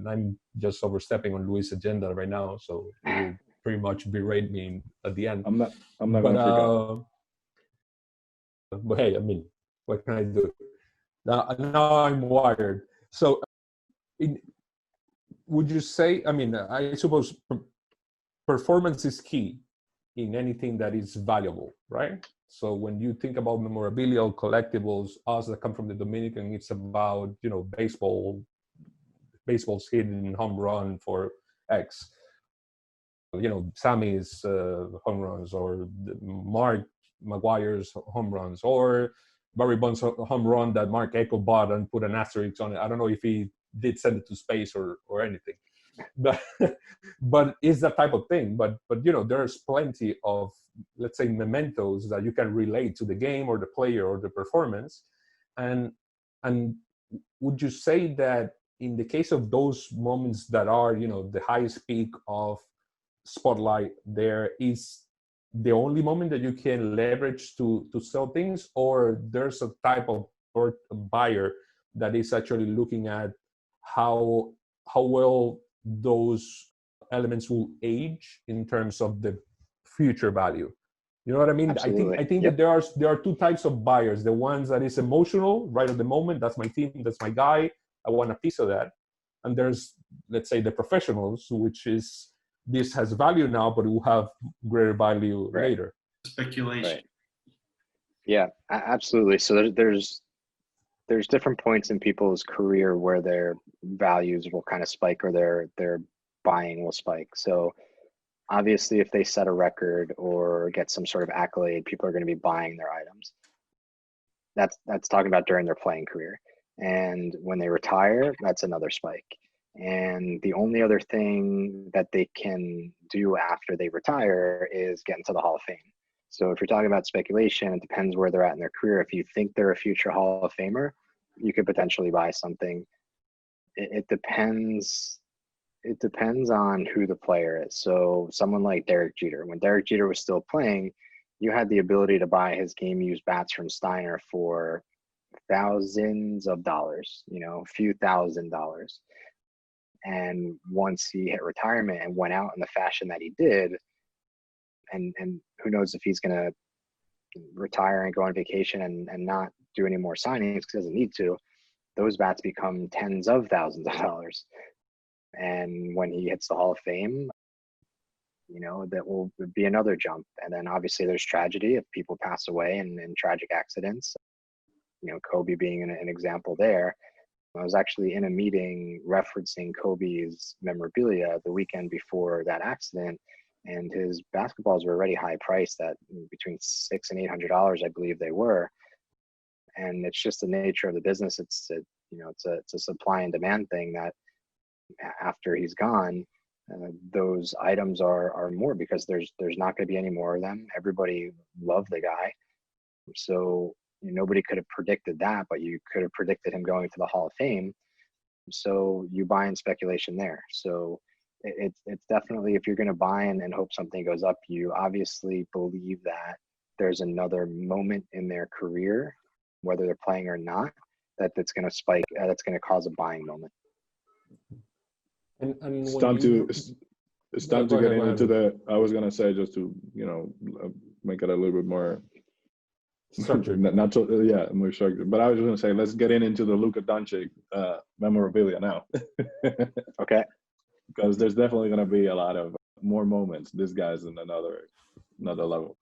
I'm just overstepping on Luis' agenda right now, so pretty much berate me at the end. I'm not but, gonna freak out. But hey, I mean, what can I do? Now I'm wired. So, would you say? I mean, I suppose performance is key in anything that is valuable, right? So when you think about memorabilia or collectibles, us that come from the Dominican, it's about, you know, baseball's hitting home run for X. You know, Sammy's home runs, or Mark Maguire's home runs, or Barry Bonds' home run that Mark Echo bought and put an asterisk on it. I don't know if he did send it to space or anything, but but it's that type of thing. But you know, there's plenty of, let's say, mementos that you can relate to the game or the player or the performance. And would you say that in the case of those moments that are, you know, the highest peak of spotlight, there is the only moment that you can leverage to sell things, or there's a type of buyer that is actually looking at how well those elements will age in terms of the future value? You know what I mean? Absolutely. I think Yep. that there are two types of buyers. The ones that is emotional right at the moment, that's my team, that's my guy, I want a piece of that. And there's, let's say, the professionals, which is, this has value now, but it will have greater value later. Speculation. Right. Yeah, absolutely. So there's different points in people's career where their values will kind of spike, or their buying will spike. So obviously, if they set a record or get some sort of accolade, people are going to be buying their items. That's talking about during their playing career. And when they retire, that's another spike. And the only other thing that they can do after they retire is get into the Hall of Fame. So if you're talking about speculation, it depends where they're at in their career. If you think they're a future Hall of Famer, you could potentially buy something. It depends. It depends on who the player is. So someone like Derek Jeter, when Derek Jeter was still playing, you had the ability to buy his game used bats from Steiner for thousands of dollars, you know, a few $1,000s. And once he hit retirement and went out in the fashion that he did, and who knows if he's going to retire and go on vacation and not do any more signings because he doesn't need to, those bats become tens of thousands of dollars. And when he hits the Hall of Fame, you know, that will be another jump. And then obviously there's tragedy if people pass away in tragic accidents, you know, Kobe being an example there. I was actually in a meeting referencing Kobe's memorabilia the weekend before that accident, and his basketballs were already high priced at between $600 and $800, I believe they were. And it's just the nature of the business. It's a supply and demand thing that after he's gone, those items are more because there's not going to be any more of them. Everybody loved the guy, so nobody could have predicted that, but you could have predicted him going to the Hall of Fame. So you buy in speculation there. So it's definitely, if you're going to buy and hope something goes up, you obviously believe that there's another moment in their career, whether they're playing or not, that's going to spike, that's going to cause a buying moment. And it's time to get into the, I was going to say, just to, you know, make it a little bit more structured. Not so, yeah, more structured. But I was going to say, let's get into the Luka Doncic memorabilia now. Okay. Because there's definitely going to be a lot of more moments. This guy's in another level.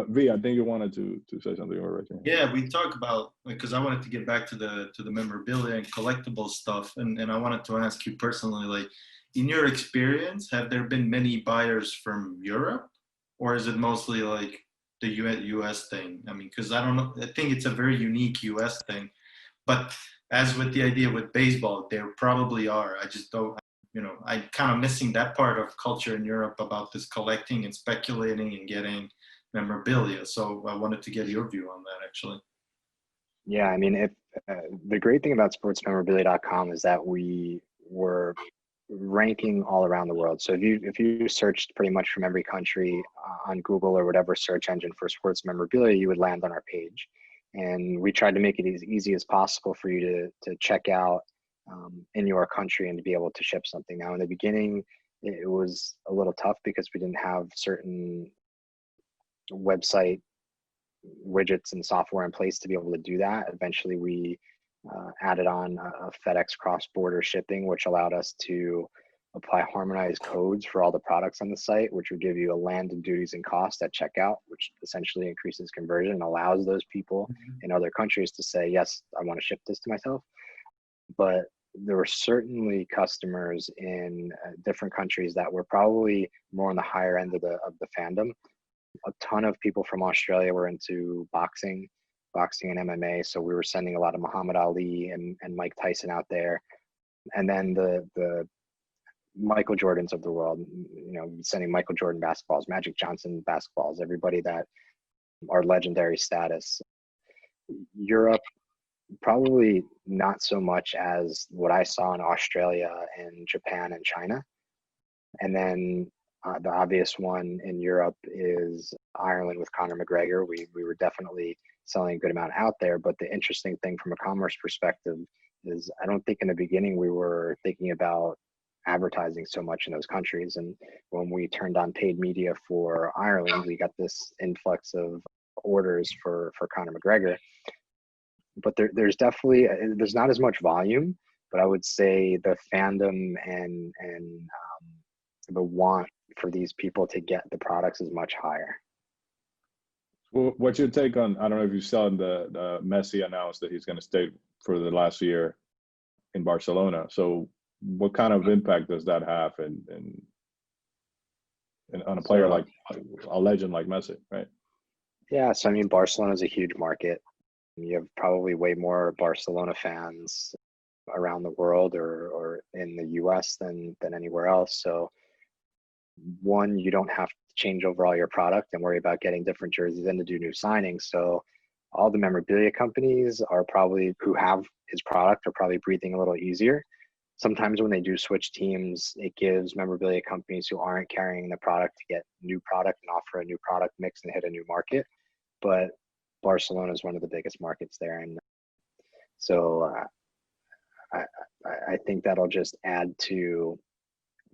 V, I think you wanted to say something already. Yeah, we talk about, because I wanted to get back to the memorabilia and collectible stuff, and I wanted to ask you personally, like, in your experience, have there been many buyers from Europe, or is it mostly like the US thing? I mean, because I don't know, I think it's a very unique US thing, but as with the idea with baseball, there probably are. I just don't, you know, I'm kind of missing that part of culture in Europe about this collecting and speculating and getting memorabilia. So I wanted to get your view on that, actually. Yeah, I mean, if the great thing about sportsmemorabilia.com is that we were ranking all around the world. So if you searched pretty much from every country on Google or whatever search engine for sports memorabilia, you would land on our page. And we tried to make it as easy as possible for you to check out in your country and to be able to ship something. Now, in the beginning, it was a little tough because we didn't have certain website widgets and software in place to be able to do that. Eventually, we added on a FedEx cross-border shipping, which allowed us to apply harmonized codes for all the products on the site, which would give you a landed duties and cost at checkout, which essentially increases conversion and allows those people in other countries to say, yes, I want to ship this to myself. But there were certainly customers in different countries that were probably more on the higher end of the fandom. A ton of people from Australia were into boxing and MMA. So we were sending a lot of Muhammad Ali and Mike Tyson out there. And then the Michael Jordans of the world, sending Michael Jordan basketballs, Magic Johnson basketballs, everybody that are legendary status. Europe, probably not so much as what I saw in Australia and Japan and China. And then the obvious one in Europe is Ireland with Conor McGregor. We were definitely selling a good amount out there. But the interesting thing from a commerce perspective is I don't think in the beginning we were thinking about advertising so much in those countries. And when we turned on paid media for Ireland, we got this influx of orders for Conor McGregor. But there's definitely, there's not as much volume, but I would say the fandom and the want for these people to get the products is much higher. Well, what's your take on, I don't know if you saw the Messi announced that he's going to stay for the last year in Barcelona. So what kind of impact does that have on a player like a legend like Messi, right? Yeah, so I mean, Barcelona is a huge market. You have probably way more Barcelona fans around the world or in the US than anywhere else. So one, you don't have to change over all your product and worry about getting different jerseys and to do new signings. So all the memorabilia companies who have his product are probably breathing a little easier. Sometimes when they do switch teams, it gives memorabilia companies who aren't carrying the product to get new product and offer a new product mix and hit a new market. But Barcelona is one of the biggest markets there. And so I think that'll just add to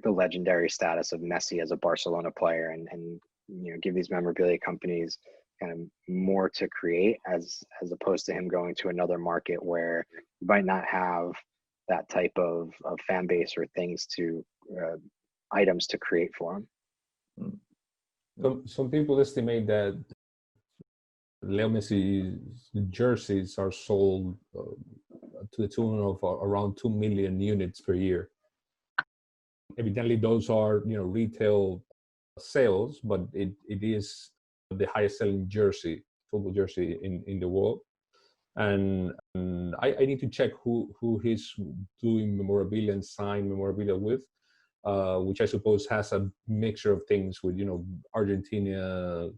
the legendary status of Messi as a Barcelona player and give these memorabilia companies kind of more to create as opposed to him going to another market where you might not have that type of fan base or things to items to create for him. Some people estimate that Leo Messi's jerseys are sold to the tune of around 2 million units per year. Evidently, those are retail sales, but it is the highest selling football jersey in the world. And I need to check who he's doing memorabilia and signed memorabilia with, which I suppose has a mixture of things with Argentina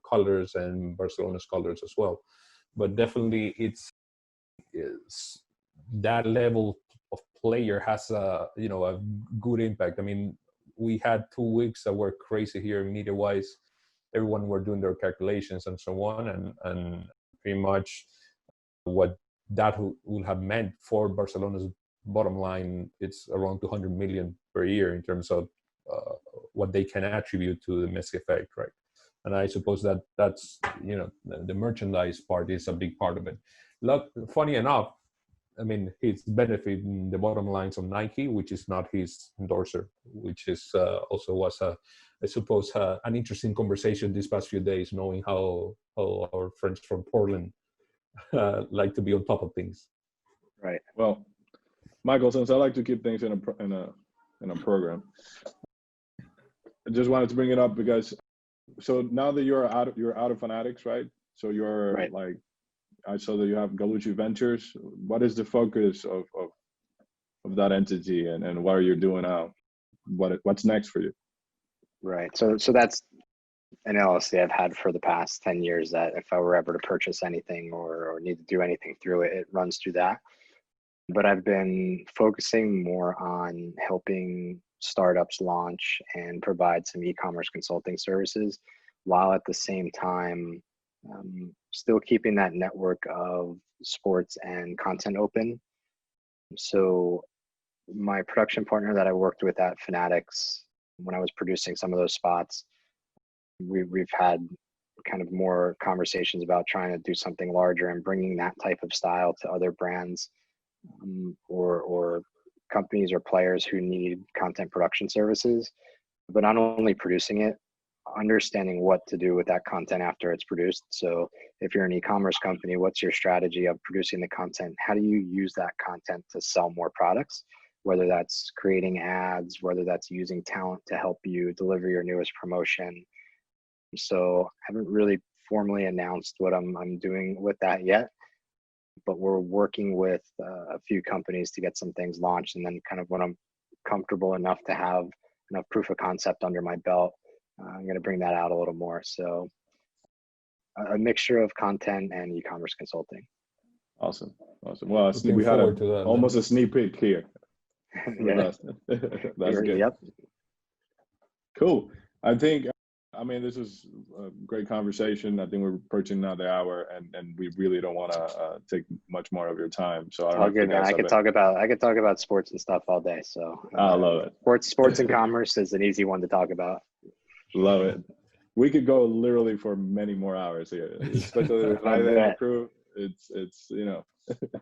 colors and Barcelona's colors as well. But definitely it's that level of player has a good impact. I mean, we had 2 weeks that were crazy here media wise. Everyone were doing their calculations and so on, and pretty much what that would have meant for Barcelona's bottom line, it's around 200 million per year in terms of what they can attribute to the Messi effect, right? And I suppose that's the merchandise part is a big part of it. Funny enough, I mean, he's benefiting the bottom lines of Nike, which is not his endorser, which is also was I suppose an interesting conversation these past few days, knowing how our friends from Portland like to be on top of things. Right. Well, Michael, since I like to keep things in a program, I just wanted to bring it up because so now that you're out of Fanatics, right? So you're right. Like, I saw that you have Gallucci Ventures. What is the focus of that entity, and what are you doing now? What's next for you? Right. So that's an LLC I've had for the past 10 years that if I were ever to purchase anything or need to do anything through it, it runs through that. But I've been focusing more on helping startups launch and provide some e-commerce consulting services, while at the same time still keeping that network of sports and content open. So my production partner that I worked with at Fanatics, when I was producing some of those spots, we've had kind of more conversations about trying to do something larger and bringing that type of style to other brands, or companies or players who need content production services, but not only producing it, understanding what to do with that content after it's produced. So if you're an e-commerce company, what's your strategy of producing the content? How do you use that content to sell more products? Whether that's creating ads, whether that's using talent to help you deliver your newest promotion. So I haven't really formally announced what I'm doing with that yet, but we're working with a few companies to get some things launched. And then kind of when I'm comfortable enough to have enough proof of concept under my belt, I'm going to bring that out a little more. So a mixture of content and e-commerce consulting. Awesome. Well, Looking we had almost a sneak peek here. Yeah. That's good. Yep. Cool. I mean, this is a great conversation. I think we're approaching now the hour, and we really don't want to take much more of your time. So I don't know if you guys I could talk about sports and stuff all day. So I love it. Sports and commerce is an easy one to talk about. Love it. We could go literally for many more hours here, especially with the crew. It's you know.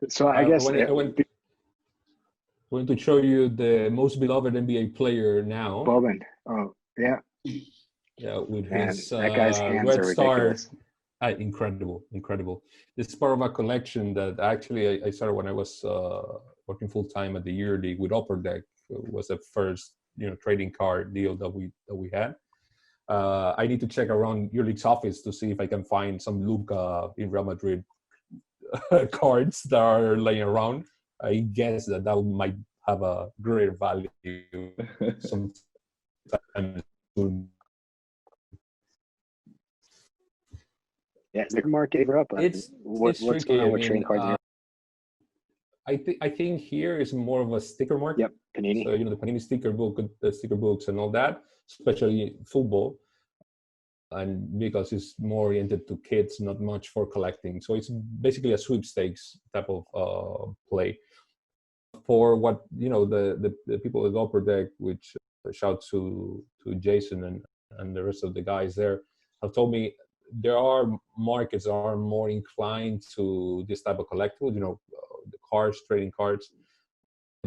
So I guess I want to show you the most beloved NBA player now. Boban. Oh yeah. Yeah, with his that guy's hands Red are Star. ridiculous. Incredible. This is part of a collection that actually I started when I was working full time at the EuroLeague with Upper Deck. It was the first trading card deal that we had. I need to check around EuroLeague's office to see if I can find some Luka in Real Madrid cards that are laying around. I guess that might have a greater value sometime soon. Yeah, the market gave up. What's tricky. going on with trading cards? I think here is more of a sticker market. Yep, Panini. So the Panini sticker books and all that, especially football, and because it's more oriented to kids, not much for collecting. So it's basically a sweepstakes type of play. For what the people at Upper Deck, which shout to Jason and the rest of the guys there, have told me there are markets that are more inclined to this type of collectible, the cards, trading cards.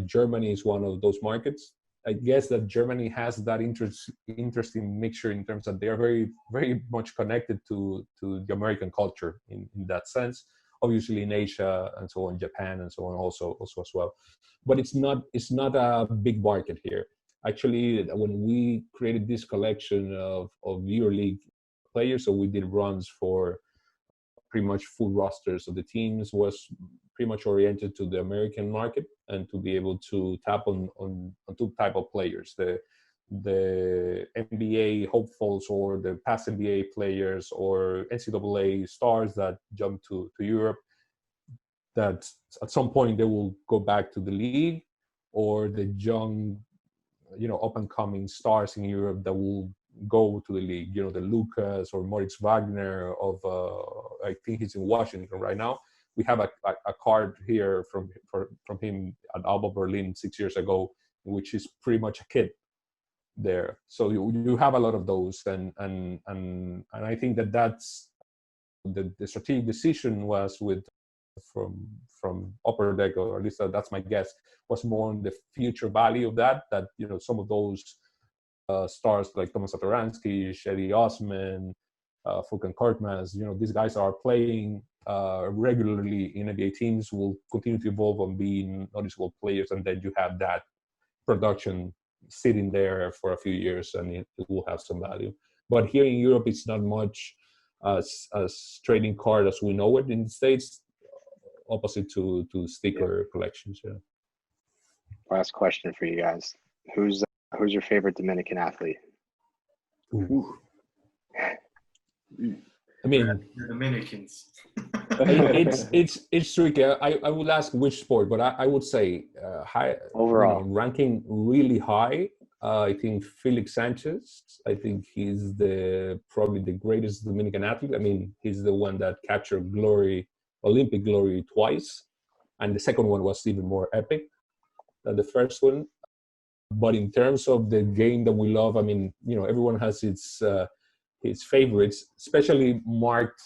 Germany is one of those markets. I guess that Germany has that interesting mixture in terms that they are very, very much connected to the American culture in that sense. Obviously in Asia and so on, Japan and so on also as well. But it's not a big market here. Actually, when we created this collection of EuroLeague players, so we did runs for pretty much full rosters of the teams, was pretty much oriented to the American market and to be able to tap on two type of players, the NBA hopefuls or the past NBA players or NCAA stars that jump to Europe, that at some point they will go back to the league, or the young up and coming stars in Europe that will go to the league, the Lucas or Moritz Wagner of I think he's in Washington right now. We have a card here from him at Alba Berlin 6 years ago, which is pretty much a kid there. So you have a lot of those, and I think that's the strategic decision was from Upper Deck, or at least that's my guess, was more on the future value of that some of those stars like Thomas Satoransky, Eddie Osman, Fulton Korkmaz, these guys are playing regularly in NBA teams, will continue to evolve and be noticeable players, and then you have that production sitting there for a few years, and it will have some value. But here in Europe, it's not much as trading card as we know it in the States, opposite to sticker collections. Yeah. Last question for you guys: Who's your favorite Dominican athlete? Ooh. I mean, the Dominicans. it's tricky. I would ask which sport, but I would say high overall, ranking really high. I think Felix Sanchez. I think he's probably the greatest Dominican athlete. I mean, he's the one that captured Olympic glory twice, and the second one was even more epic. than the first one. But in terms of the game that we love, I mean, everyone has its favorites, especially marked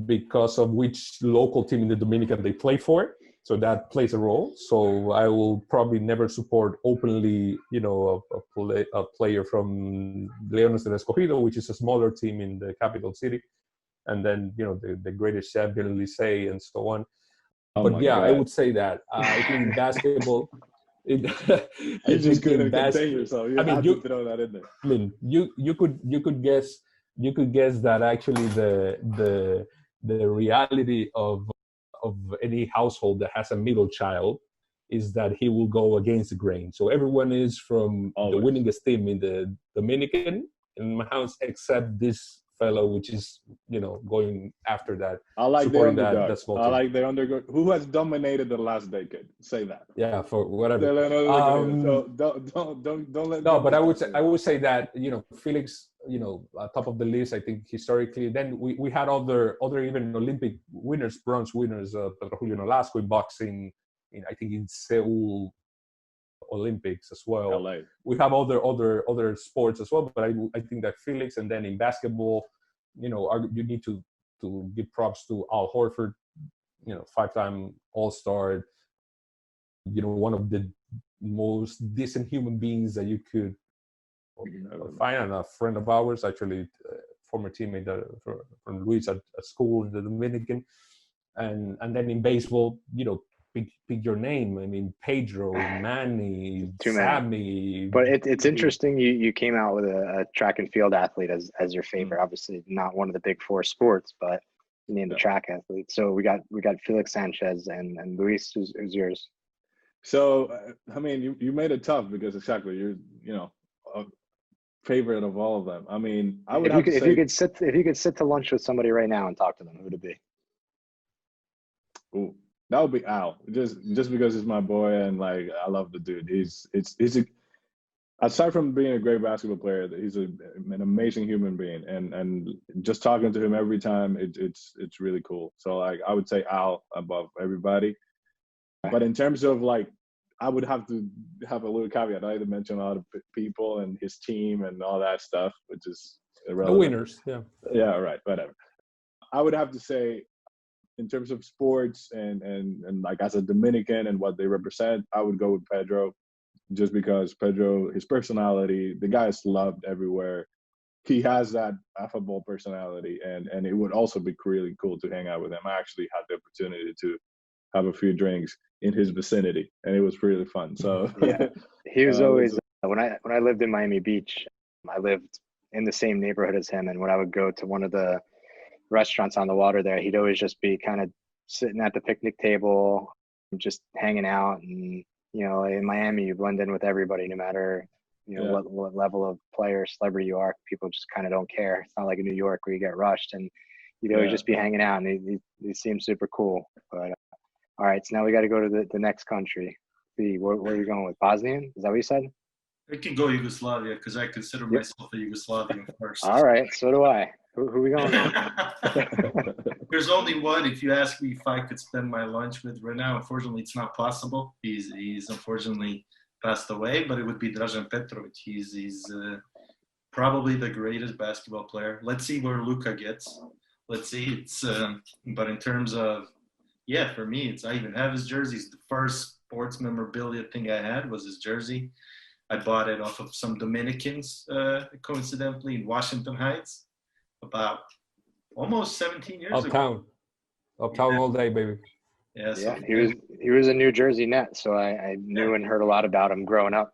because of which local team in the Dominican they play for. So that plays a role. So I will probably never support openly, a player from Leones del Escogido, which is a smaller team in the capital city, and then the greatest champion Licey and so on. Oh but yeah, God. I would say that I think in basketball. You just couldn't contain yourself. You had to throw that in there. I mean, you could guess that actually the reality of any household that has a middle child is that he will go against the grain. So everyone is from the winningest team in the Dominican in my house, except this fellow, which is going after that. I like the underdog. That small I team. like the underdog. Who has dominated the last decade? Say that. Yeah, for whatever. So don't let. No, but I would say that Felix, top of the list. I think historically. Then we had other even Olympic winners, bronze winners, Pedro Julio Nolasco in boxing. I think in Seoul Olympics as well. LA. We have other sports as well, but I think that Felix, and then in basketball, you need to give props to Al Horford, 5-time All-Star, one of the most decent human beings that you could find, and a friend of ours, actually, former teammate from Luis at school in the Dominican, and then in baseball, pick your name. I mean, Pedro, Manny, Sammy. But it's interesting you came out with a track and field athlete as your favorite. Obviously, not one of the big four sports, but you named a track athlete. So we got Felix Sanchez and Luis. Who's yours? So I mean, you made it tough because exactly you're a favorite of all of them. I mean, I would if you could sit to lunch with somebody right now and talk to them, who would it be? Ooh. That would be Al, just because he's my boy and like I love the dude. He's aside from being a great basketball player, he's an amazing human being, and just talking to him every time, it's really cool. So like I would say Al above everybody. But in terms of like, I would have to have a little caveat. I had to mention a lot of people and his team and all that stuff, which is irrelevant. The winners, yeah. Yeah, right. Whatever. I would have to say, in terms of sports and like as a Dominican and what they represent, I would go with Pedro, just because Pedro, his personality, the guy is loved everywhere. He has that affable personality, and it would also be really cool to hang out with him. I actually had the opportunity to have a few drinks in his vicinity, and it was really fun. So yeah, he was always when I lived in Miami Beach, I lived in the same neighborhood as him, and when I would go to one of the restaurants on the water there, he'd always just be kind of sitting at the picnic table, just hanging out. And in Miami, you blend in with everybody, no matter what level of player, celebrity you are. People just kind of don't care. It's not like in New York where you get rushed, and he'd always just be hanging out, and he seems super cool. But all right, so now we got to go to the next country. Where are you going with? Bosnian? Is that what you said? I can go Yugoslavia because I consider myself a Yugoslavian first. All right, so do I. Who are we going with? There's only one. If you ask me if I could spend my lunch with right now, unfortunately, it's not possible. He's unfortunately passed away, but it would be Dražen Petrovic. He's probably the greatest basketball player. Let's see where Luka gets. Let's see. But in terms of, for me, I even have his jerseys. The first sports memorabilia thing I had was his jersey. I bought it off of some Dominicans, coincidentally, in Washington Heights, about almost 17 years ago. Uptown all day, baby. Yeah, so he was a New Jersey Net, so I knew and heard a lot about him growing up.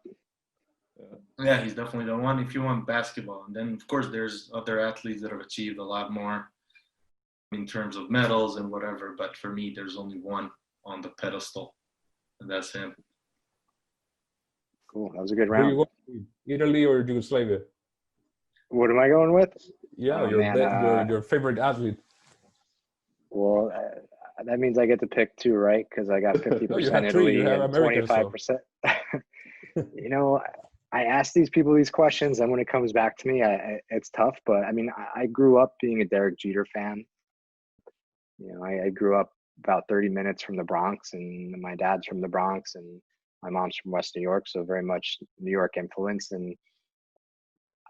Yeah, he's definitely the one if you want basketball. And then, of course, there's other athletes that have achieved a lot more in terms of medals and whatever. But for me, there's only one on the pedestal, and that's him. Cool. That was a good round. Who you going, Italy or Yugoslavia? What am I going with? Yeah, your favorite athlete. Well, that means I get to pick two, right? Because I got 50% Italy and 25%. I ask these people these questions, and when it comes back to me, it's tough. But I mean, I grew up being a Derek Jeter fan. I grew up about 30 minutes from the Bronx, and my dad's from the Bronx, and My mom's from West New York, so very much New York influence. And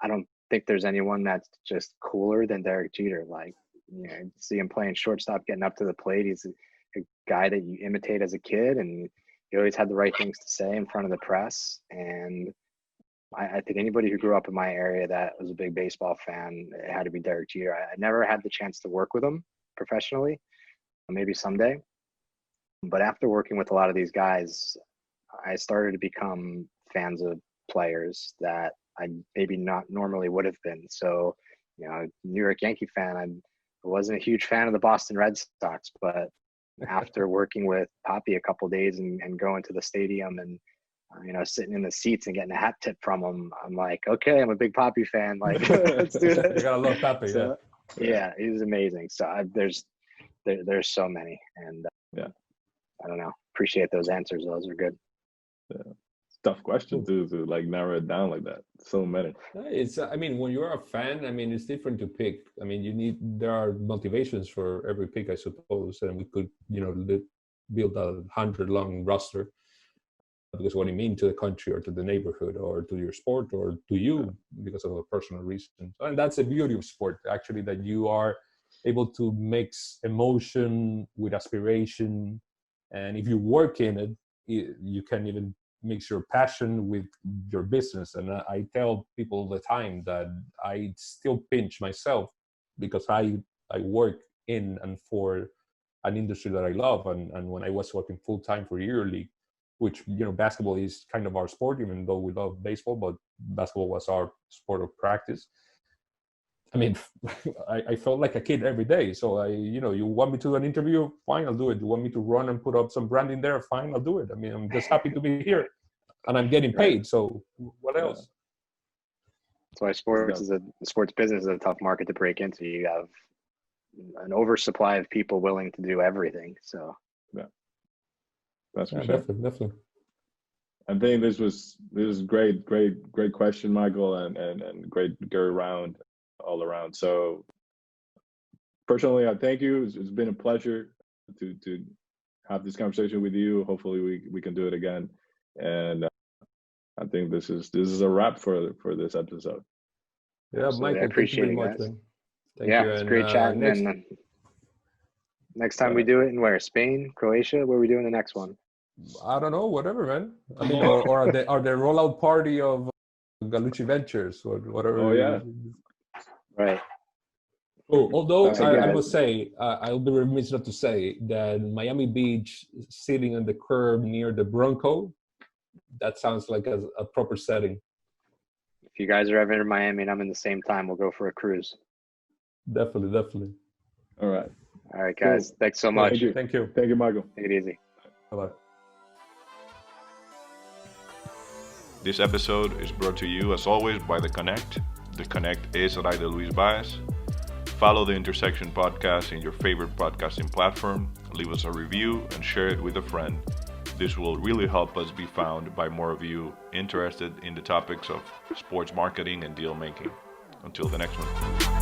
I don't think there's anyone that's just cooler than Derek Jeter. Like, see him playing shortstop, getting up to the plate. He's a guy that you imitate as a kid, and he always had the right things to say in front of the press. And I think anybody who grew up in my area that was a big baseball fan, it had to be Derek Jeter. I never had the chance to work with him professionally, maybe someday. But after working with a lot of these guys, I started to become fans of players that I maybe not normally would have been. So, New York Yankee fan, I wasn't a huge fan of the Boston Red Sox, but after working with Papi a couple of days and going to the stadium and sitting in the seats and getting a hat tip from him, I'm like, okay, I'm a big Papi fan. Like, let's do this. You gotta love Papi. So, yeah, he's amazing. So there's so many, and I don't know. Appreciate those answers. Those are good. Yeah. Tough question to like narrow it down like that. So many. I mean, when you're a fan, I mean, it's different to pick. I mean, there are motivations for every pick, I suppose, and we could, build a 100-long roster because what it means to the country or to the neighborhood or to your sport or to you because of a personal reason. And that's the beauty of sport, actually, that you are able to mix emotion with aspiration. And if you work in it, you can even mix your passion with your business. And I tell people all the time that I still pinch myself because I work in and for an industry that I love. And when I was working full-time for EuroLeague, which, basketball is kind of our sport, even though we love baseball, but basketball was our sport of practice. I mean, I felt like a kid every day. So you want me to do an interview? Fine, I'll do it. You want me to run and put up some branding there? Fine, I'll do it. I mean, I'm just happy to be here and I'm getting paid. So what else? That's why sports business is a tough market to break into. You have an oversupply of people willing to do everything. So that's for sure. Definitely. I think this was great question, Michael, and great round all around. So personally, I thank you. It's been a pleasure to have this conversation with you. Hopefully we can do it again. And I think this is a wrap for this episode. Yeah, absolutely. Michael, I appreciate thank you very it, much. guys. Thank you. It's great chatting. Next time we do it in where? Spain, Croatia? Where are we doing the next one? I don't know, whatever, man. I mean, or are the rollout party of Gallucci Ventures or whatever. Oh yeah. Right. Oh, although I must say, I'll be remiss not to say that Miami Beach, sitting on the curb near the Bronco, that sounds like a proper setting. If you guys are ever in Miami and I'm in the same time, we'll go for a cruise. Definitely. All right, guys. Cool. Thanks so much. Thank you, Michael. Take it easy. Bye-bye. This episode is brought to you, as always, by The Connect. The Connect is Ray de Luis Baez. Follow the Intersection podcast in your favorite podcasting platform. Leave us a review and share it with a friend. This will really help us be found by more of you interested in the topics of sports marketing and deal making. Until the next one.